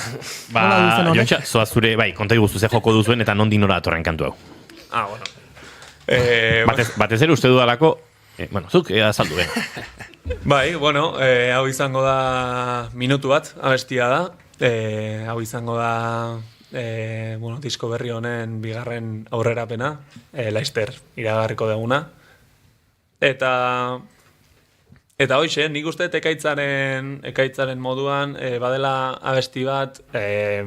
Jontxa, zoaz zure, konta iguzu ze joko duzuen eta nondik nora atorren kantu hau. Bueno. Batez ere uste dudalako, zuk azaldu, Bai, bueno, hau izango da minutu bat, abestia da. Hau izango da disko berri honen bigarren aurrerapena, Laster iragarriko duguna. Eta hoxe, nik uste ekaitzaren moduan badela abesti bat,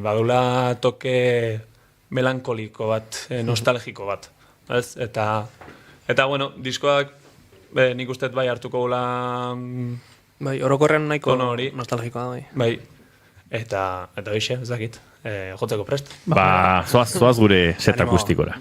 badula toke melankoliko bat, nostalgiko bat. Ez? Eta bueno, diskoak nik uste bai hartuko gula... Bai, orokorrean nahiko nostalgikoa, bai. Bai, eta hoxe, ez dakit, jotzeko prest. Zoaz gure set akustikora.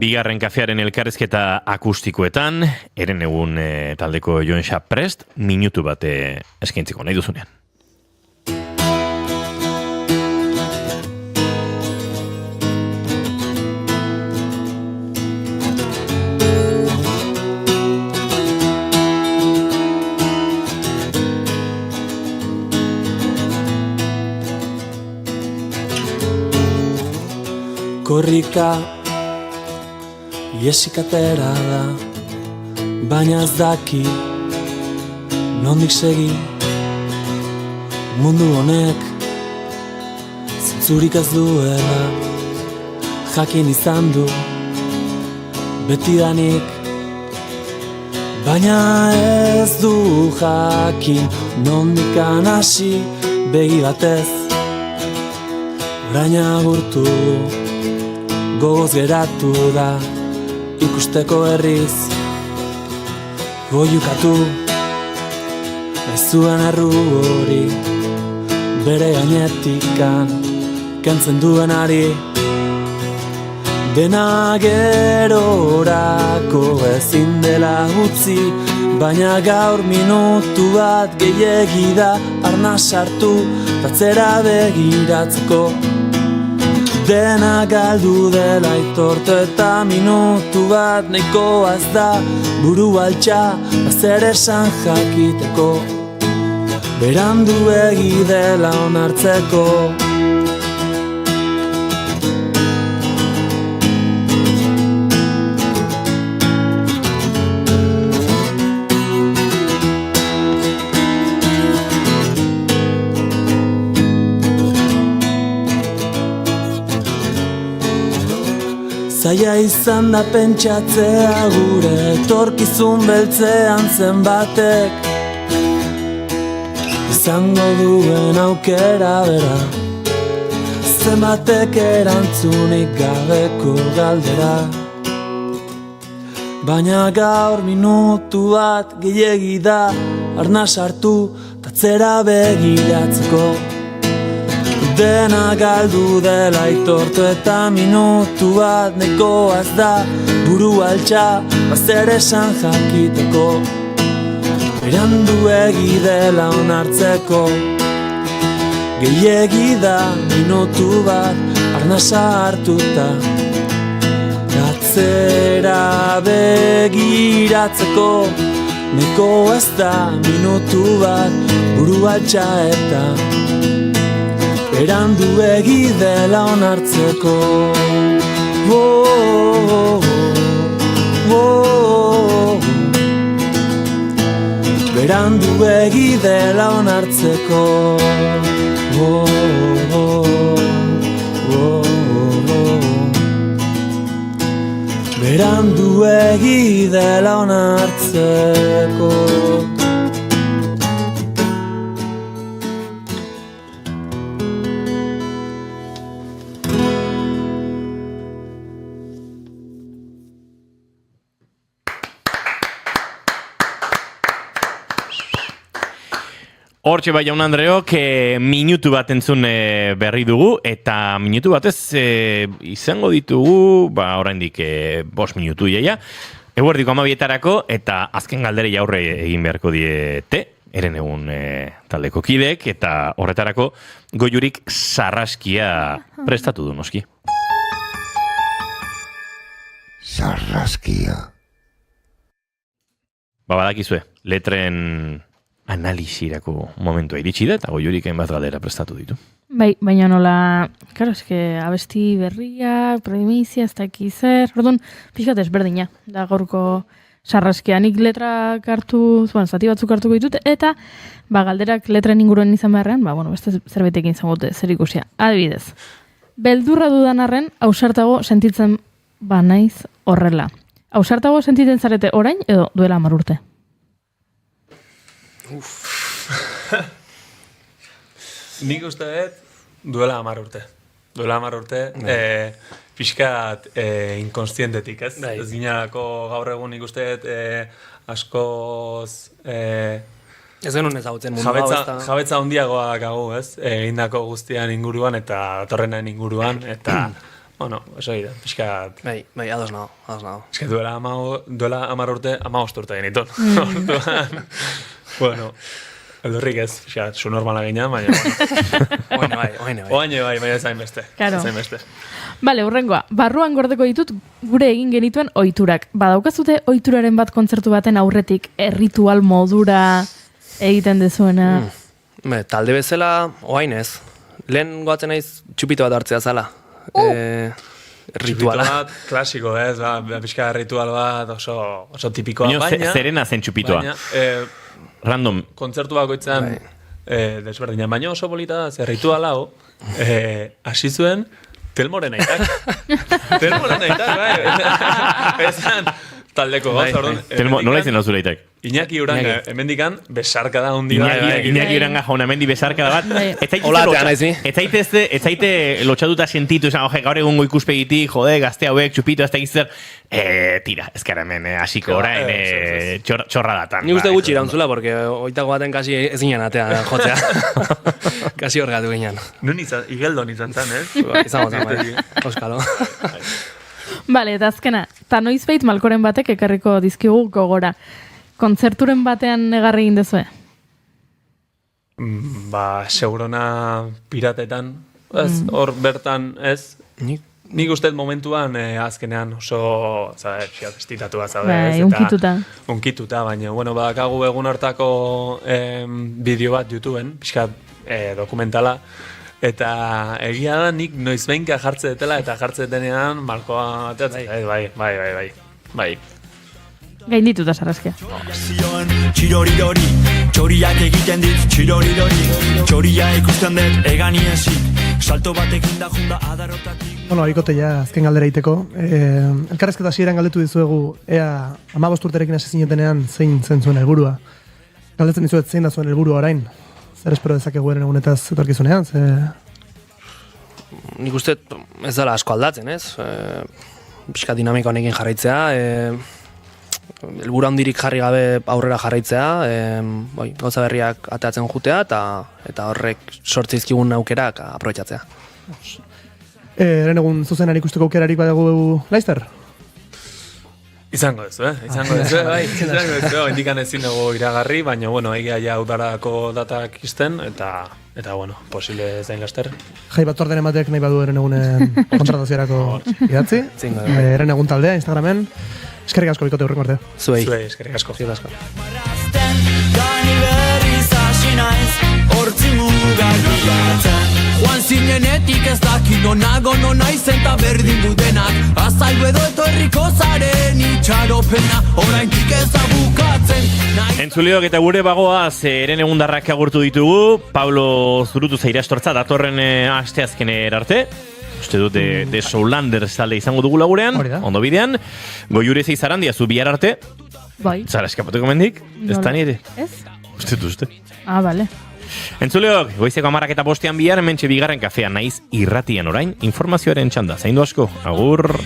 Bigarren kafearen elkarrezketa akustikoetan, eren egun taldeko Jontxa prest, minutu bat eskaintziko nahi duzunean. korrika iesik atera da, baina ez daki nondik segi. Mundu honek zintzurik ez duela jakin izan du betidanik, baina ez du jakin nondikan hasi begi batez. Orain agurtu gogoz geratu da ikusteko herriz, goiukatu nahizuan arru hori bere gainetikan kentzen duenari. Dena gerorako ezin dela utzi, baina gaur minutu bat gehiegi da arna sartu tatzera begiratzeko. Dena galdu dela aitortu eta minutu bat nahikoa ez da buru altxa zer esan jakiteko. Berandu egi dela onartzeko. Zaila izan da pentsatzea gure etorkizun beltzean zenbatek izango duen aukera bera, zenbatek erantzunik gabeko galdera. Baina gaur minutu bat gehiegi da arna sartu tatzera begiratzeko. Dena galdu dela aitortu eta minutu bat nahikoa ez da buru altxa zer esan jakiteko. Berandu egi dela onartzeko. Gehiegi da minutu bat arnasa hartuta atzera begiratzeko. Nahikoa ez da minutu bat buru altxa eta berandu egi dela onartzeko. Berandu egi dela onartzeko. Berandu egi dela onartzeko. Hortxe bai jaun Andreok, minutu bat entzun berri dugu, eta minutu batez izango ditugu, oraindik 5 minutu iaia, eguerdiko 12etarako, eta azken galderei aurre egin beharko diete, eren egun taldeko kidek, eta horretarako Goiurik sarraskia prestatu du noski. Sarraskia. Badakizue, letren analisirako momentua iritsi da, eta Goiurik hainbat galdera prestatu ditu. Bai, baina nola, claro, eske abesti berria, primizia, ez dakiz zer, orduan, pixkat ezberdina, da gaurko sarraskia. Nik letrak hartu, zati batzuk hartuko ditut, eta galderak letren inguruen izan beharrean, beste zerbetekin izango dute, zer ikusia. Adibidez, beldurra dudan arren, ausartago sentitzen banaiz horrela. Ausartago sentitzen zarete orain, edo duela 10 urte? Nik uste dut duela 10 urte. Duela 10 urte, pixkat inkonstientetik, ez? Ez ginalako gaur egun nik uste dut askoz... Ez genuen ezagutzen mundu hau ez da... Jabetza handiagoa dakagu, ez? Egindako guztian inguruan eta torrenen inguruan, eta... Bueno, eso da, pixkat... Bai, ados nago. Ez que duela 10 urte, 15 urte genitun. Bueno, eldurrik ez, pixkat, su normala gina, baina... Oaine bai, baina ez hainbeste. Claro. Bale, urrengoa, barruan gordeko ditut gure egin genituen ohiturak. Badaukazute ohituraren bat kontzertu baten aurretik erritual modura egiten dezuena? Talde bezala, oain ez. Lehen goatzen naiz txupito bat hartzea zala. rituala. Txupito bat, klasiko, ez, pixka ritual bat oso tipikoa, Baina baina... zerena zen txupitoa. Baina, random. Kontzertu bakoitzan desberdina, baina oso polita da, zer ritual hau, hasi zuen Telmoren aitak. Telmoren aitak, bai. Esan, taldeko gauz, orduan. Nola izan zure aitak? Iñaki Uranga, hemendikan, besarka da hundi bat. Iñaki Uranga jauna hemendi besarka da bat. Olatean naiz ni. Ez zaite lotxatuta sentitu, esan, gaur egungo ikuspegitik, jode, gazte hauek, txupito, ez da gizzer, tira, ez gara hemen, hasiko orain, txorra datan. Ni uste gutxi irauntzula, porque oitako baten kasi ez ginen atean jotzea. Kasi horregatu ginen. Nun izan, igeldon izan zan, ez? Izango zan, bai. Oskalo. Bale, eta azkena, ta noizbait Malkoren batek ekarriko dizkigu gogora. Kontzerturen batean negarri egin dezue? Segurona piratetan, ez, hor bertan, ez? Nik uste momentuan azkenean oso, estitatua, Bai, unkituta. Unkituta, baina, bueno, badakagu egun hartako bideo bat YouTubeen, pixkat dokumentala, eta egia da nik noizbeinka jartze detela, eta jartze denean Malkoa ateatzen. Bai. Gaindituta sarraskia. Txirorirori, txoriak egiten dit, txirorirori, txoria ikusten dut egani esik, salto batekin da junda adarotatik. Bueno, ikote ja, azken galdera iteko. Elkarrezketa hasieran galdetu dizuegu, ea 15 urterekin hasi zinetenean zein zen zuen helburua. Galdetzen dizuet zein da zuen helburua orain. Zer espero dezakegu eren egunetaz etorkizunean? Nik uste ez dela asko aldatzen, ez? Pixka dinamika honekin jarraitzea, helburu handirik jarri gabe aurrera jarraitzea, gauza berriak ateatzen jutea, eta horrek sortzizkigun aukerak aprobetxatzea. Eren egun zuzenan ikusteko aukerarik badago Laster? Izango dezu, Izango dezu, indikan ezin dugu iragarri, baina, bueno, egia ja udarako datak izten, eta bueno, posible zain Laster. Jai bat orden ematek nahi badu eren egunen kontrataziorako idatzi. Eren egun taldea, Instagramen. Eskerrik asko bikote hurrengo arte. Zuei, eskerrik asko. Gani berriz hasi naiz, hortzi mugak bilatzen. Juan zinenetik ez dakit nonago nonaizen ta berdin dudenak. Azaldu edo etorriko zaren itxaropena, oraindik ez da bukatzen. Entzuleok eta gure bagoaz eren egundarrak agurtu ditugu. Pablo Zurutu zairastortza datorren asteazkener arte. Uste dut de Soulander zalde izango dugula gurean, ondo bidean. Goiure Zeizarandia zu bihar arte. Bai. Zara eskapatuko mendik? Ez da nire? Ez? Uste. Bale. Entzuleok, goizeko 11:05 bihar mentxe bigarren kafea naiz irratian orain informazioaren txanda. Zaindu asko, agur.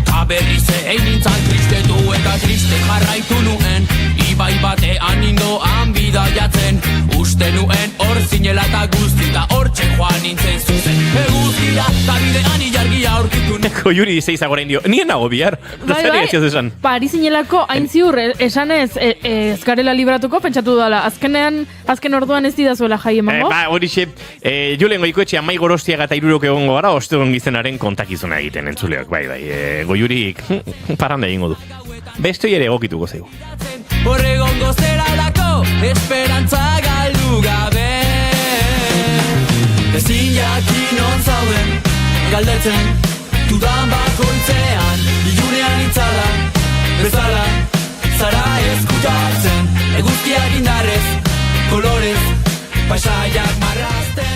Ta berriz egin nintzan tristetu eta triste jarraitu nuen. Ibai batean indoan bidaiatzen, uste nuen hor zinela eta guzti eta hortxe joan nintzen zuzen. Eguzkira, eta bidean ilargia aurkitu nuen. Goiuri Zeizago orain dio, nien nago bihar. Bai, Pari zinelako hain ziur, esanez, ez garela libratuko, pentsatu dala. Azken orduan ez didazuela jai emango? Horixe, Julen Goikoetxe amai gorostiaga eta 300 egongo gara, ostegon gizenaren kontakizuna egiten entzuleok, bai, Goiurik parranda egingo du. Beste ere egokituko zaigu. Horregongo zeralako esperantza galdu gabe. Ezin jakin on zauden, galdetzen, dudan bakoitzean, ilunean itzalan, bezala, zara eskutatzen, eguzkiak indarrez, kolorez, paisaiak marrazten.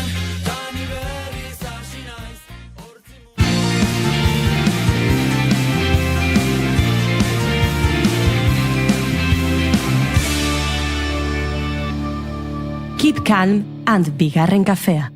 Keep calm and bigarren kafea.